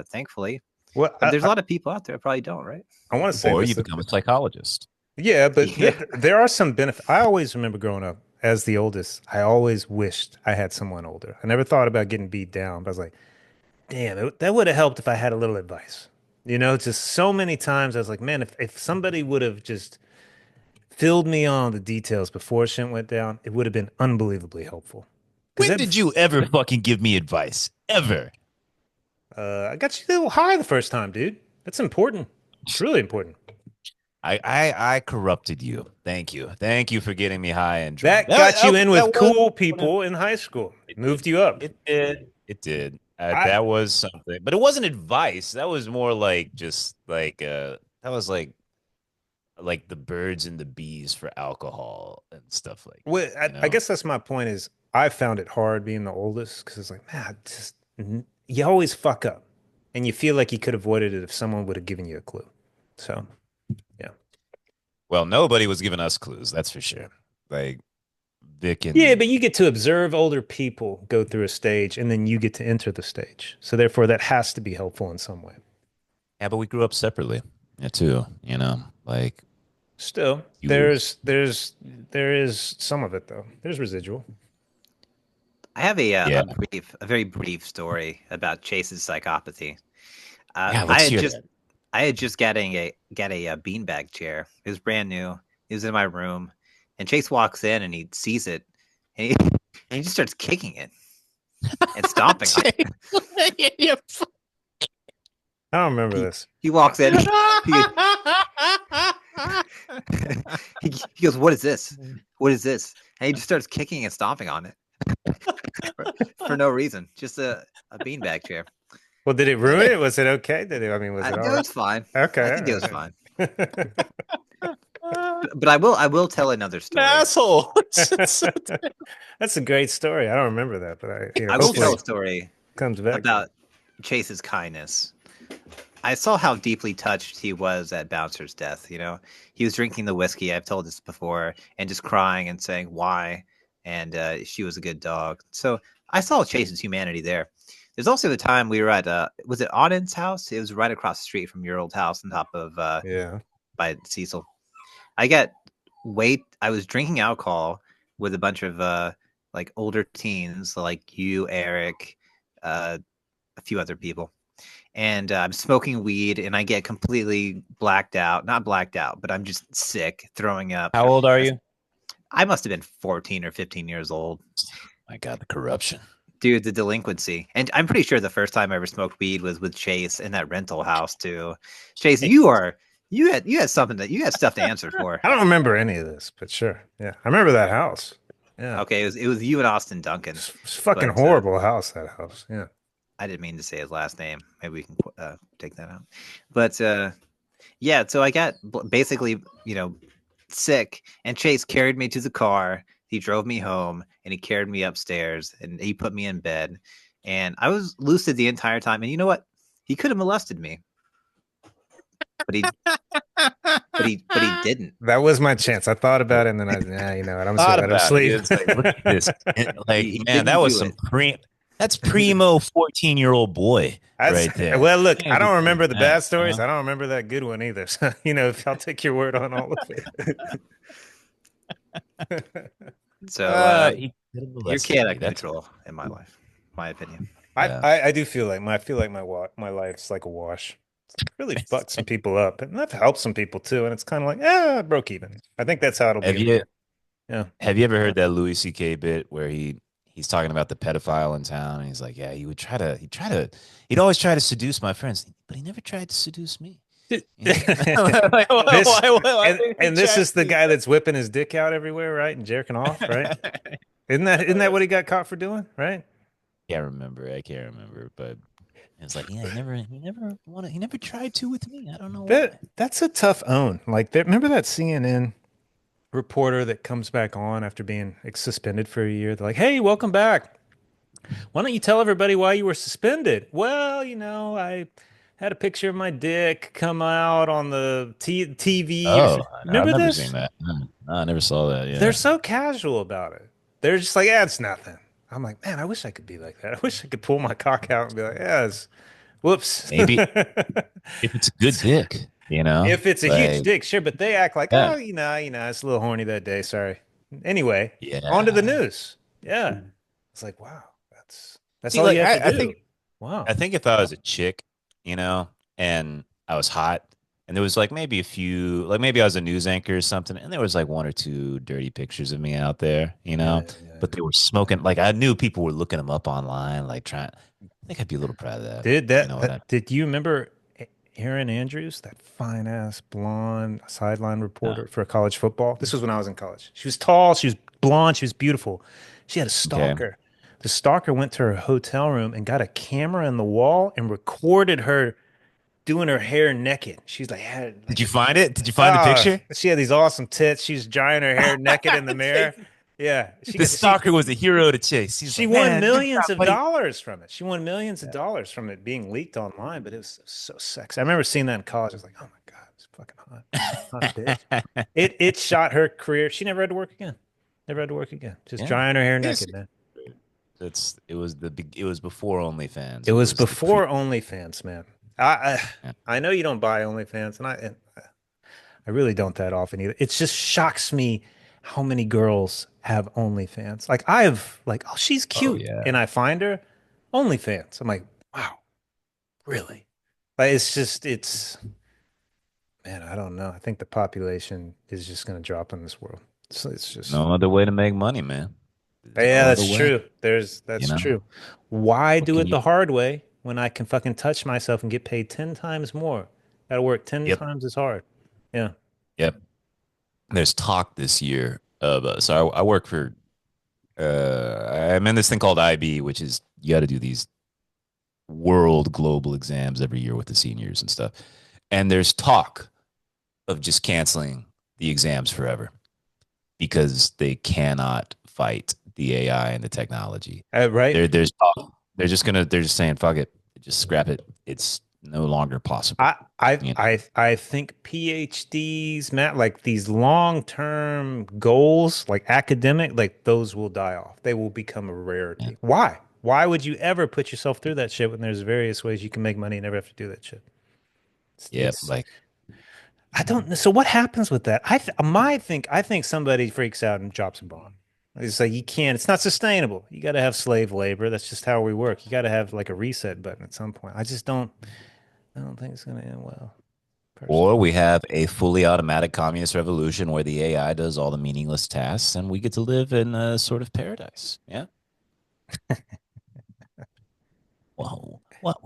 thankfully. Well, But there's a lot of people out there that probably don't, right? I want to say Or this, you become a psychologist. Yeah, but Yeah. there are some benefits. I always remember growing up as the oldest, I always wished I had someone older. I never thought about getting beat down, but I was like, damn, that would have helped if I had a little advice. Just so many times I was like, man, if somebody would have just filled me on the details before shit went down, it would have been unbelievably helpful. When did you ever fucking give me advice? Ever? I got you a little high the first time, dude. That's important. It's really important. I corrupted you. Thank you. Thank you for getting me high and drunk. That got you in with that cool was- people in high school. Moved you up. It did. It did. That was something, but it wasn't advice. That was more like just like that was like the birds and the bees for alcohol and stuff like. Well, that, I guess that's my point. Is I found it hard being the oldest because it's like, man, you always fuck up, and you feel like you could have avoided it if someone would have given you a clue. So, yeah. Well, nobody was giving us clues. That's for sure. Like Vic and Yeah, but you get to observe older people go through a stage, and then you get to enter the stage. So therefore, that has to be helpful in some way. yeah, but we grew up separately. Yeah, too. Like Still, You there is some of it though. There's residual. I have Yeah. a very brief story about Chase's psychopathy. Yeah, let's hear that. I had just got a beanbag chair. It was brand new. It was in my room, and Chase walks in and he sees it, and he just starts kicking it and stomping on it. I don't remember this. He walks in. He goes, "What is this? What is this?" And he just starts kicking and stomping on it for no reason. Just a beanbag chair. Well, did it ruin it? Was it okay? Was it all It right? was fine. Okay. I think it was all fine. right. But I will tell another story. asshole. That's a great story. I don't remember that, but I will hopefully tell a it story comes back. about Chase's kindness. I saw how deeply touched he was at Bouncer's death. You know, he was drinking the whiskey. I've told this before, and just crying and saying why. And she was a good dog. So I saw Chase's humanity there. There's also the time we were at was it Audin's house? It was right across the street from your old house on top of Yeah. by Cecil. I got wait. I was drinking alcohol with a bunch of like older teens, like you, Eric, a few other people, and I'm smoking weed, and I get completely blacked out. Not blacked out, but I'm just sick, throwing up. How old are you? I must have been 14 or 15 years old. My God, the corruption. Dude, the delinquency. And I'm pretty sure the first time I ever smoked weed was with Chase in that rental house too. Chase, you had something that you had stuff to answer for. I don't remember any of this, but sure. Yeah. I remember that house. Yeah. Okay, it was you and Austin Duncan. It's fucking But, horrible house, that house. Yeah. I didn't mean to say his last name. Maybe we can take that out. But yeah, so I got basically, sick, and Chase carried me to the car. He drove me home, and he carried me upstairs, and he put me in bed, and I was lucid the entire time. And you know what? He could have molested me, but he didn't. That was my chance. I thought about it, and then you know what? I'm just Thought gonna let him about sleep. it. It's like, look at this. Like, He man, didn't that was do some it. that's primo 14-year-old boy right there. Well, look, I Can't be don't doing remember the that, bad stories. I don't remember that good one either. So, if I'll take your word on all of it. So He could have you're molested me. chaotic That's neutral in my life, my opinion. yeah. I do feel like my life's like a wash. It's really fucked some people up, and I've helped some people too. And it's kind of like, I broke even. I think that's how it'll Have be. you Yeah. have you ever heard that Louis C.K. bit where he's talking about the pedophile in town, and he's like, yeah, he'd always try to seduce my friends, but he never tried to seduce me. Yeah. Like, This why did he and this try is the to do guy that's whipping his dick out everywhere, right? And jerking off, right? that? Isn't that what he got caught for doing, right? I can't remember, but it's like, yeah, he never tried to with me. I don't know why. That's a tough own. Like, remember that CNN reporter that comes back on after being suspended for a year? They're like, "Hey, welcome back. Why don't you tell everybody why you were suspended?" Well, I had a picture of my dick come out on the TV. Oh, I've Remember never seen this? that. No, I never saw that. They're Yeah, so casual about it. They're just like, "Yeah, it's nothing." I'm like, man, I wish I could be like that. I wish I could pull my cock out and be like, "Yeah, whoops." maybe if it's a good dick, If it's a huge like dick, sure, but they act like, yeah, oh, it's a little horny that day. Sorry. Anyway, on to the yeah. news. Yeah. It's like, wow, that's See, all like you have to I do. think Wow. if I was a chick, and I was hot, and there was like maybe a few, like maybe I was a news anchor or something, and there was like one or two dirty pictures of me out there, Yeah, yeah. but they were smoking. Like I knew people were looking them up online, like trying. I think I'd be a little proud of that. Did You know what I? did you remember Erin Andrews, that fine ass blonde sideline No. reporter for college football? This was when I was in college. She was tall, she was blonde, she was beautiful. She had a Okay. stalker. The stalker went to her hotel room and got a camera in the wall and recorded her doing her hair naked. She's like, had Did like, you find it? Did you find the picture? she had these awesome tits. She's drying her hair naked in the mirror. Yeah, The stalker was a hero to chase. He's she like, won man, good millions job, of buddy. dollars from it. She won millions of dollars from it being leaked online, but it was so sexy. I remember seeing that in college. I was like, oh my God, it's fucking hot bitch. It shot her career. She never had to work again. Never had to work again. Just Yeah. drying her hair Yes. naked, man. It was before OnlyFans. It It was was the pre. before OnlyFans, man. I Yeah. I know you don't buy OnlyFans, and I really don't that often either. It just shocks me how many girls have OnlyFans. Like oh, she's Oh cute, yeah. and I find her OnlyFans. I'm like, wow, really? Like it's man, I don't know. I think the population is just going to drop in this world. So it's just No other way to make money, man. There's no yeah, other that's way. true. You That's know true. Why what do can it you? the hard way when I can fucking touch myself and get paid 10 times more? Got to work 10 Yep. times as hard. Yeah. Yep. There's talk this year of so I work for I'm in this thing called IB, which is you got to do these world global exams every year with the seniors and stuff. And there's talk of just canceling the exams forever because they cannot fight the AI and the technology. Right. They're just saying fuck it, just scrap it. no longer possible. I I You know? I think PhDs, Matt, like these long-term goals, like academic, like those will die off. They will become a Yeah. rarity. Why? Why would you ever put yourself through that shit when there's various ways you can make money and never have to do that shit? Yep. It's Like, I don't know. So what happens with that? I think somebody freaks out and drops a bomb. It's like you can't. It's not sustainable. You got to have slave labor. That's just how we work. You got to have like a reset button at some point. I just don't. I don't think it's going to end well, or personally. we have a fully automatic communist revolution where the AI does all the meaningless tasks and we get to live in a sort of paradise. Yeah. Whoa. What?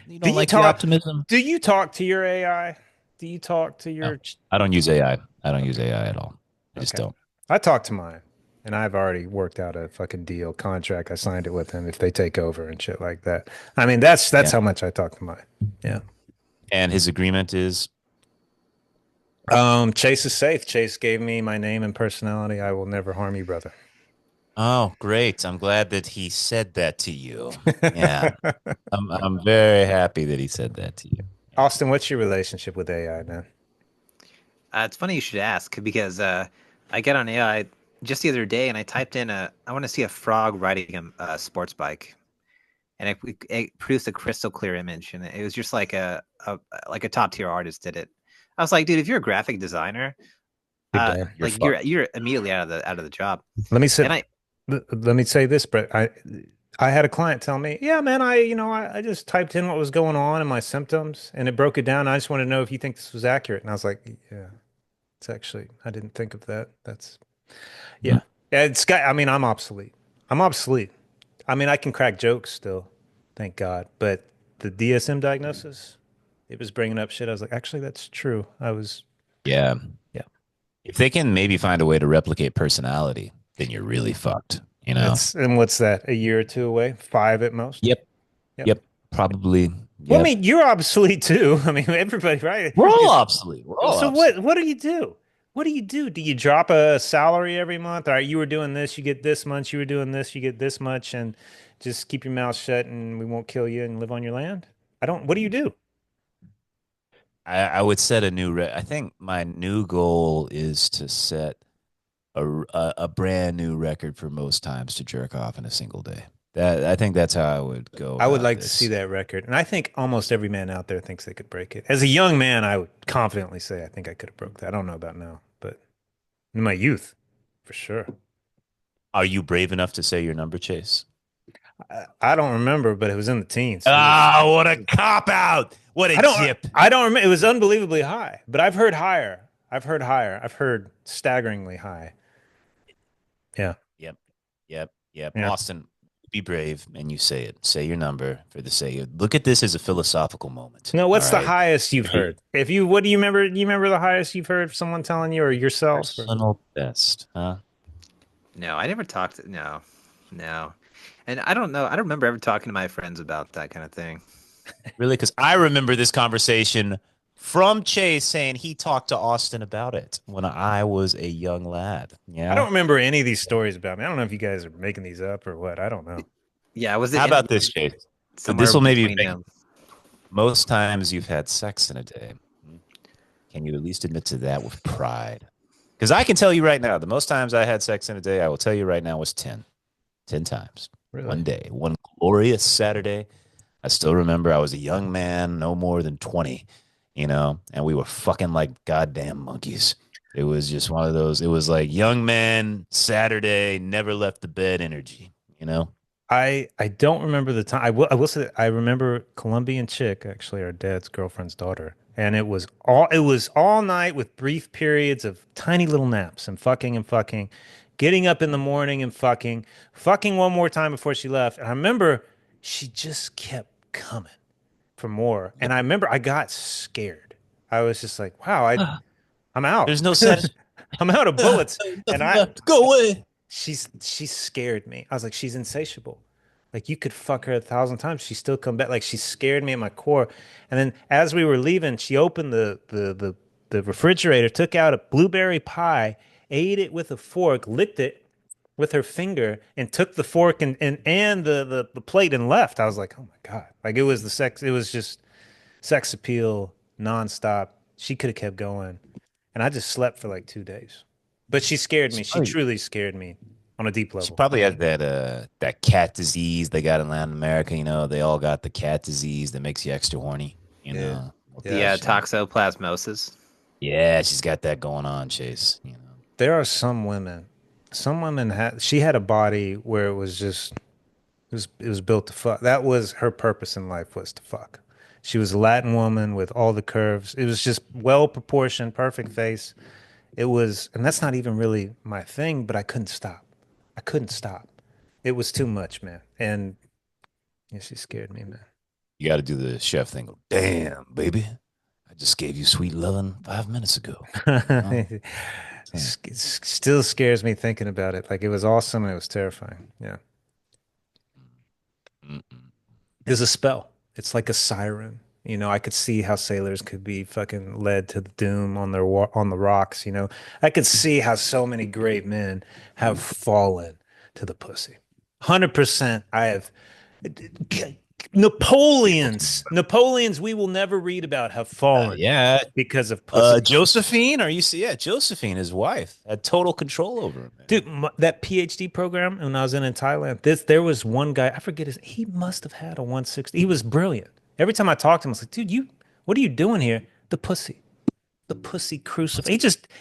You Do don't you like the talk? optimism? Do you talk to your AI? Do you talk to No, your? I don't use AI. I don't use Okay, AI at all. I just okay. don't. I talk to mine, and I've already worked out a fucking deal contract. I signed it with them if they take over and shit like that. I mean, that's Yeah. how much I talk to mine. Yeah. And his agreement is, Chase is safe. Chase gave me my name and personality. I will never harm you, brother. oh, great. I'm glad that he said that to you. Yeah. I'm very happy that he said that to you. Yeah. Austin, what's your relationship with AI, man? It's funny you should ask because I get on AI just the other day and I typed in I want to see a frog riding a sports bike, and it produced a crystal clear image, and it was just like a top tier artist did it. I was like, dude, if you're a graphic designer, You're done. You're like fucked. you're immediately out of the job. Let me say, And I let me say this, Brett. I had a client tell me, yeah, man, I just typed in what was going on and my symptoms, and it broke it down. I just want to know if you think this was accurate. And I was like, yeah, it's actually, I didn't think of that. That's Mhm. yeah, yeah. It's got. I mean, I'm obsolete. I'm obsolete. I mean, I can crack jokes still, thank God. But the DSM diagnosis, it was bringing up shit. I was like, actually, that's true. I was, Yeah. yeah. If they can maybe find a way to replicate personality, then you're really fucked, you know? That's and what's that? A year or two away? Five at most? Yep. Yep. Yep. Probably. Well, I Yep. mean, you're obsolete too. I mean, everybody, right? We're all Is obsolete. We're all so obsolete. what do you do? What do you do? Do you drop a salary every month? All right, you were doing this, you get this much, you were doing this, you get this much, and just keep your mouth shut and we won't kill you and live on your land? I don't, what do you do? I would set a I think my new goal is to set a brand new record for most times to jerk off in a single day. That I think that's how I would go I would about like to see this. that record. And I think almost every man out there thinks they could break it. As a young man, I would confidently say I think I could have broke that. I don't know about now, but in my youth, for sure. Are you brave enough to say your number, Chase? I don't remember, but it was in the teens. It was Ah, what a cop out! What a jip! I don't remember. It was unbelievably high, but I've heard higher. I've heard higher. I've heard staggeringly high. Yeah. Yep, yep, yep. Yeah. Austin, be brave and you say it. Say your number for the sake of. Look at this as a philosophical moment. No, All what's the right. highest you've heard? If you, what do you remember? Do you remember the highest you've heard someone telling you or yourself? Or? Personal best, huh? No, I never talked. No, no, and I don't know. I don't remember ever talking to my friends about that kind of thing. Really? Because I remember this conversation from Chase saying he talked to Austin about it when I was a young lad. I Yeah. don't remember any of these stories about me. I don't know if you guys are making these up or what. I don't know. Yeah, was it How in about this, Chase? somewhere This will maybe between make them? most times you've had sex in a day. Can you at least admit to that with pride? Because I can tell you right now, the most times I had sex in a day, I will tell you right now was 10. 10 times. Really? One day, one glorious Saturday. I still remember I was a young man, no more than 20, and we were fucking like goddamn monkeys. It was just one of those, it was like young man, Saturday, never left the bed energy, you know? I don't remember the time. I will say that I remember Colombian chick, actually our dad's girlfriend's daughter, and it was all night with brief periods of tiny little naps and fucking, getting up in the morning and fucking one more time before she left. And I remember she just kept coming for more, and Yep. I remember I got scared. I was just like, wow, I'm out. There's no satisfaction. I'm out of bullets, and Nothing left. Go away. she scared me. I was like, she's insatiable. Like you could fuck her 1,000 times, she still come back. Like she scared me at my core. And then as we were leaving, she opened the refrigerator, took out a blueberry pie, ate it with a fork, licked it with her finger, and took the fork and the plate and left. I was like, oh my God. Like it was the sex. It was just. sex appeal, nonstop. She could have kept going. And I just slept for like 2 days. But she scared She me. She probably, truly scared me on a deep she level. probably has that cat disease they got in Latin America. You know, they all got the cat disease that makes you extra horny. You Yeah. know, The Yeah. toxoplasmosis. yeah, she's got that going on, Chase. You know, There are some women had, she had a body where it was just, it was built to fuck. That was her purpose in life, was to fuck. She was a Latin woman with all the curves. It was just well proportioned, perfect face. It was, and that's not even really my thing, but I couldn't stop. I couldn't stop. It was too much, man. And yeah, she scared me, you got to do the chef thing. Go, damn, baby, I just gave you sweet loving 5 minutes ago. You know, man. yeah. It still scares me thinking about it. Like it was awesome and it was terrifying. Yeah. Mm-mm. It was a spell. It's like a siren. I could see how sailors could be fucking led to the doom on on the rocks. I could see how so many great men have fallen to the pussy. 100%. I have Napoleons we will never read about have fallen Yeah, because of pussy. Josephine, are you see? Yeah, Josephine, his wife, had total control over him, man. Dude, that PhD program when I was in Thailand, there was one guy, I forget he must have had a 160. He was brilliant. Every time I talked to him, I was like, dude, what are you doing here? The pussy crucifix.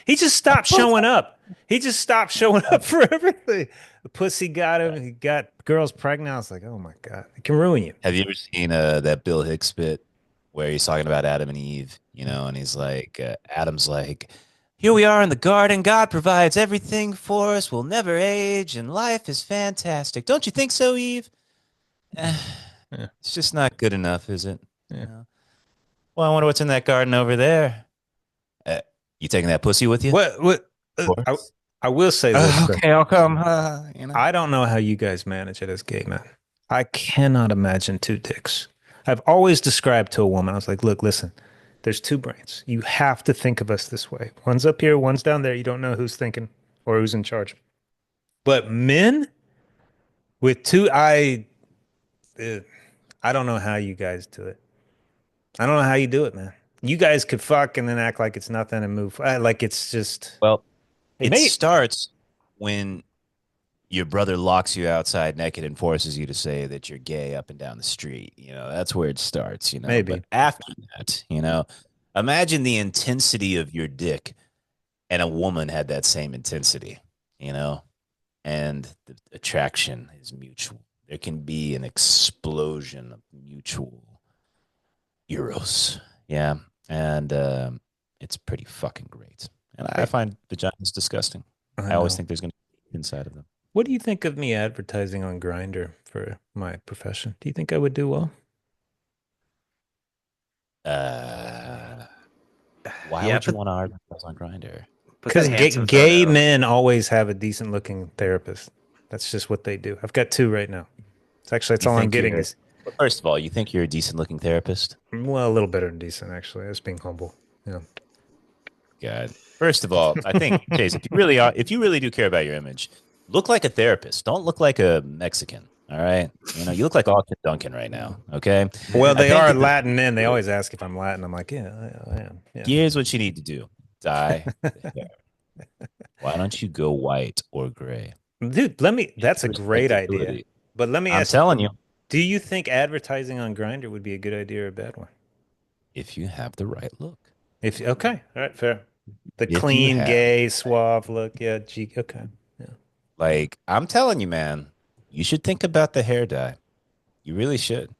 He just stopped showing up. He just stopped showing up for everything. The pussy got him. He got girls pregnant. I was like, oh my God, it can ruin you. Have you ever seen that Bill Hicks bit where he's talking about Adam and Eve, and he's like, Adam's like, here we are in the garden. God provides everything for us. We'll never age, and life is fantastic. Don't you think so, Eve? Eh, Yeah, it's just not good enough, is it? yeah. Well, I wonder what's in that garden over there. Uh, you taking that pussy with you? What, Of I, course. I will say this, though. Okay, I'll come. I don't know how you guys manage it as gay men. I cannot imagine two dicks. I've always described to a woman, I was like, look, listen, there's two brains. You have to think of us this way. One's up here, one's down there. You don't know who's thinking or who's in charge. But men with two, uh, I don't know how you guys do it. I don't know how you do it, man. You guys could fuck and then act like it's nothing and move. Like it's just, Well, it it may, starts when your brother locks you outside naked and forces you to say that you're gay up and down the street. That's where it starts, But maybe. after that, imagine the intensity of your dick and a woman had that same intensity, you know, and the attraction is mutual. There can be an explosion of mutual eros. Yeah. And it's pretty fucking great. And I find vaginas disgusting. I I always know. think there's going to be inside of them. What do you think of me advertising on Grindr for my profession? Do you think I would do well? Uh, why Yeah, would you want to advertise on Grindr? put Because that handsome gay photo. men always have a decent looking therapist. That's just what they do. I've got two right now. That's You all I'm think getting you're is, well, first of all, you think you're a decent looking therapist? well, a little better than decent, actually. I was being humble. Yeah. God. First of all, I think Chase, if you really do care about your image, look like a therapist. Don't look like a Mexican. All right. You look like Austin Duncan right now. Okay. Well, I they think are that Latin men. They always ask if I'm Latin. I'm like, yeah, I am. Yeah. here's what you need to do. Dye the hair. Why don't you go white or gray? Dude, that's a great idea. Respectability. But let me I'm ask you, telling you, do you think advertising on Grindr would be a good idea or a bad one? if you have the right look. Okay, all right, fair. The If you clean, have gay, suave look. Yeah, okay. Yeah, like I'm telling you, man, you should think about the hair dye. You really should.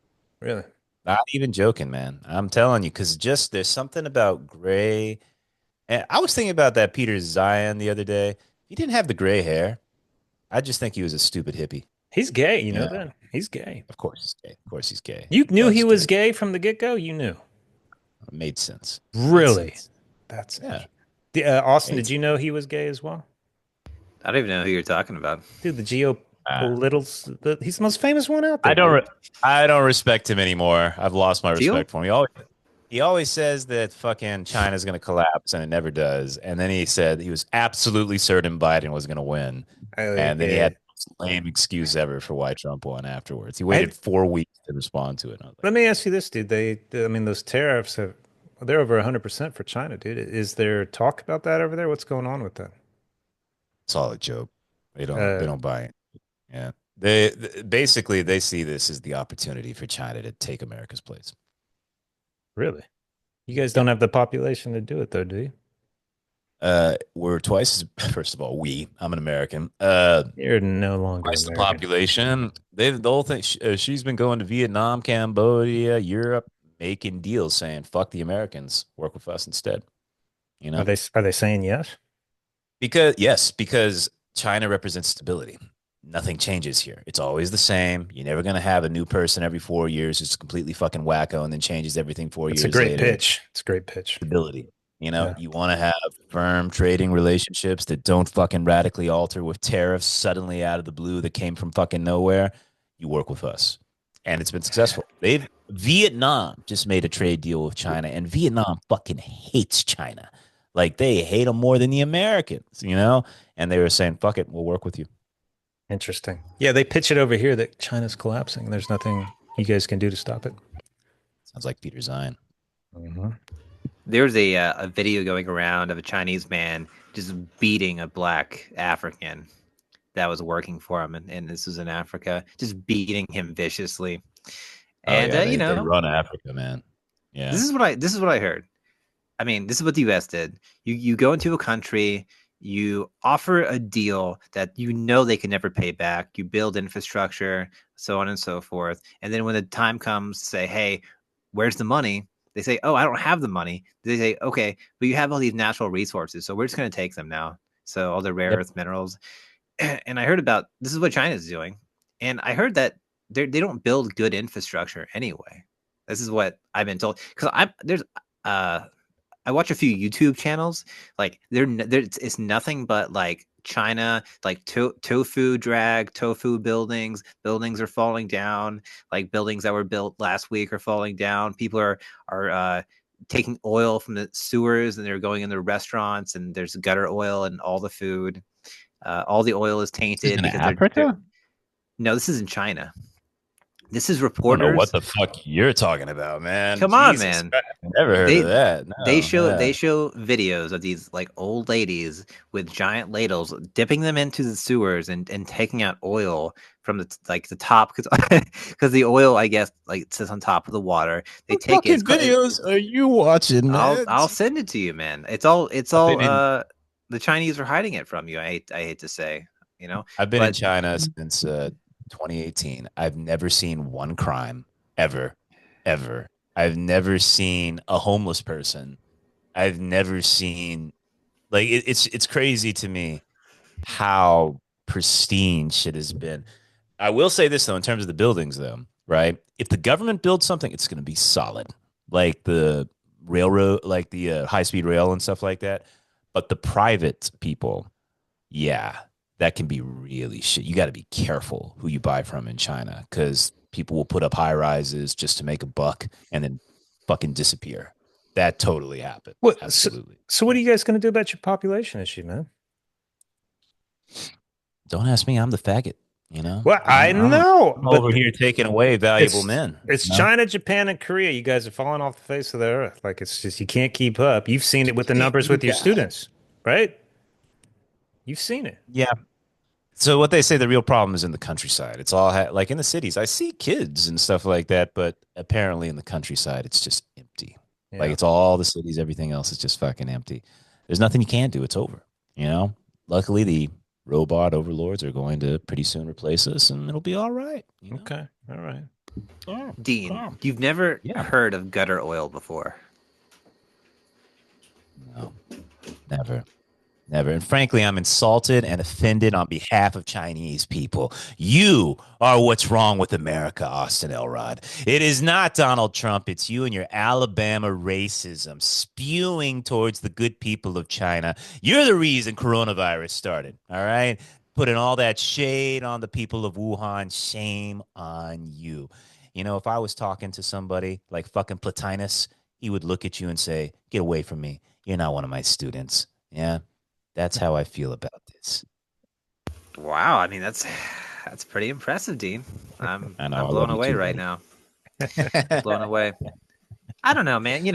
really. Not even joking, man. I'm telling you, because just there's something about gray. And I was thinking about that Peter Zion the other day. He didn't have the gray hair. I just think he was a stupid hippie. He's gay, you know Yeah, that? He's gay. of course he's gay. Of course he's gay. You knew he Loves was gay. gay from the get-go? You knew. It made sense. Made Really? sense. That's Yeah. Austin, Made did you sense. know he was gay as well? I don't even know who you're talking about. Dude, the Uh, geopolitical, he's the most famous one out I there, don't. dude. I don't respect him anymore. I've lost my Geo? respect for him. He always says that fucking China's going to collapse, and it never does. And then he said he was absolutely certain Biden was going to win, and then he Yeah. had lame excuse ever for why Trump won afterwards. He I waited 4 weeks to respond to it. I was like, Let me ask you this, dude. I mean, those tariffs have, they're over 100% for China, dude. Is there talk about that over there? What's going on with that? solid joke. They Uh, don't buy it. Yeah. Basically they see this as the opportunity for China to take America's place. really? You guys don't Yep. have the population to do it, though, do you? We're twice as first of all, I'm an American. You're no longer Twice the American. population. The whole thing. She's been going to Vietnam, Cambodia, Europe, making deals, saying "fuck the Americans, work with us instead." You know, Are they saying yes? because yes, because China represents stability. Nothing changes here. It's always the same. You're never gonna have a new person every 4 years who's completely fucking wacko and then changes everything four It's a years great later. pitch. It's a great pitch. Stability. Yeah. You want to have firm trading relationships that don't fucking radically alter with tariffs suddenly out of the blue that came from fucking nowhere. You work with us. And it's been successful. Vietnam just made a trade deal with China, and Vietnam fucking hates China. Like they hate them more than the Americans. And they were saying, fuck it, we'll work with you. Interesting. Yeah, they pitch it over here that China's collapsing. There's nothing you guys can do to stop it. Sounds like Peter Zion. Hmm. There's a video going around of a Chinese man just beating a black African that was working for him, and this was in Africa, just beating him viciously. Oh And yeah, they run Africa, man. Yeah. this is what I heard. I mean, this is what the U.S. did. You go into a country, you offer a deal that you know they can never pay back. You build infrastructure, so on and so forth. And then when the time comes to say, "Hey, where's the money?" They say, "Oh, I don't have the money." They say, "Okay, but you have all these natural resources, so we're just going to take them now." So all the rare Yep. earth minerals. And I heard about this is what China's doing, and I heard that they don't build good infrastructure anyway. This is what I've been told because uh I watch a few YouTube channels. Like it's nothing but like China, like tofu buildings. Buildings are falling down. Like buildings that were built last week are falling down. People are taking oil from the sewers and they're going in the restaurants and there's gutter oil and all the food. All the oil is This is tainted in because they're Africa? no, this is in China. This is I don't know what reporters. the fuck you're talking about, man. Come on, Jesus man. Christ. Never heard of they that. No, they yeah. show videos of these like old ladies with giant ladles dipping them into the sewers and taking out oil from the top because because the oil I guess like sits on top of the water. They What take it. fucking videos are you watching, man? I'll send it to you, man. It's I've all been in the Chinese are hiding it from you. I hate to say, I've been in but China since 2018. I've never seen one crime ever, ever. I've never seen a homeless person. I've never seen like it's crazy to me how pristine shit has been. I will say this though, in terms of the buildings, though, right? If the government builds something, it's going to be solid, like the railroad, like the high speed rail and stuff like that. But the private people, yeah, that can be really shit. You got to be careful who you buy from in China because people will put up high rises just to make a buck and then fucking disappear. That totally happened. What? Absolutely. So what are you guys going to do about your population issue, man? Don't ask me. I'm the faggot. You know, Well, I know, I'm but over here taking away valuable it's men. it's You know, China, Japan, and Korea. You guys are falling off the face of the earth. Like it's just you can't keep up. You've seen it with the numbers you with your got it. students, right? You've seen it. Yeah. So what they say the real problem is in the countryside. It's all like in the cities. I see kids and stuff like that, but apparently in the countryside, it's just empty. Like Yeah. it's all the cities. Everything else is just fucking empty. There's nothing you can do. It's over. You know. Luckily, the robot overlords are going to pretty soon replace us, and it'll be all right. Okay. All right. Oh, Dean, oh, you've never yeah. heard of gutter oil before. No, never. Never. And frankly, I'm insulted and offended on behalf of Chinese people. You are what's wrong with America, Austin Elrod. It is not Donald Trump. It's you and your Alabama racism spewing towards the good people of China. You're the reason coronavirus started. All right. Putting all that shade on the people of Wuhan. Shame on you. If I was talking to somebody like fucking Plotinus, he would look at you and say, "Get away from me. You're not one of my students." Yeah. That's how I feel about this. Wow, I mean that's pretty impressive, Dean. I know, I'm I blown love you away too, right buddy. now. Blown away. I don't know, man.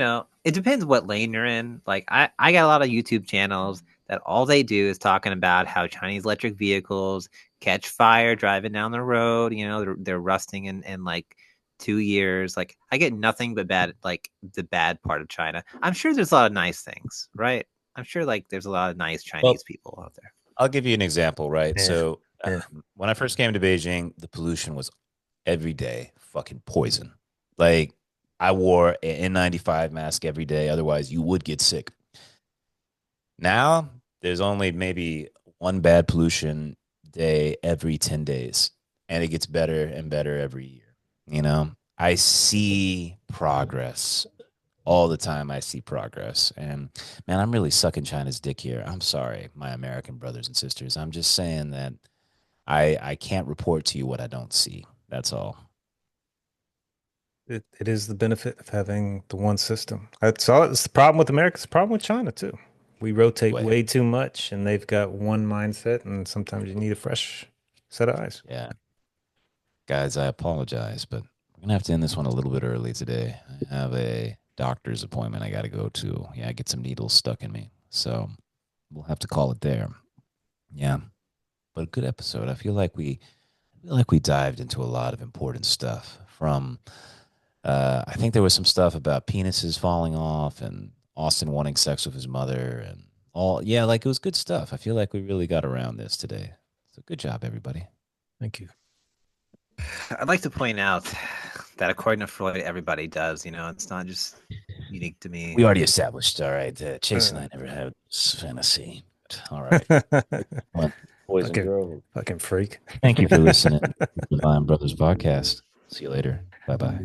It depends what lane you're in. Like I got a lot of YouTube channels that all they do is talking about how Chinese electric vehicles catch fire driving down the road. They're rusting in like 2 years. Like I get nothing but bad, like the bad part of China. I'm sure there's a lot of nice things, right? I'm sure like there's a lot of nice Well, Chinese people out there. I'll give you an example, right? Yeah, So yeah. when I first came to Beijing, the pollution was every day fucking poison. Like I wore an N95 mask every day, otherwise you would get sick. Now there's only maybe one bad pollution day every 10 days, and it gets better and better every year. I see progress all the time. I see progress. And man, I'm really sucking China's dick here. I'm sorry, my American brothers and sisters. I'm just saying that I can't report to you what I don't see. That's all. It is the benefit of having the one system. That's all. It's the problem with America. It's the problem with China too. We rotate Way. way too much, and they've got one mindset, and sometimes you need a fresh set of eyes. Yeah. Guys, I apologize, but we're gonna have to end this one a little bit early today. I have a doctor's appointment I gotta go to. Yeah, I get some needles stuck in me. So we'll have to call it there. Yeah. But a good episode. I feel like we dived into a lot of important stuff from I think there was some stuff about penises falling off and Austin wanting sex with his mother and all. Yeah, like it was good stuff. I feel like we really got around this today. So good job, everybody. Thank you. I'd like to point out that according to Freud, everybody does. It's not just unique to me. We already established, all right. Chase and Uh, I never had this fantasy. All right. Well, boys and fucking, girls, fucking freak. thank you for listening to the Divine Brothers podcast. See you later. Bye bye.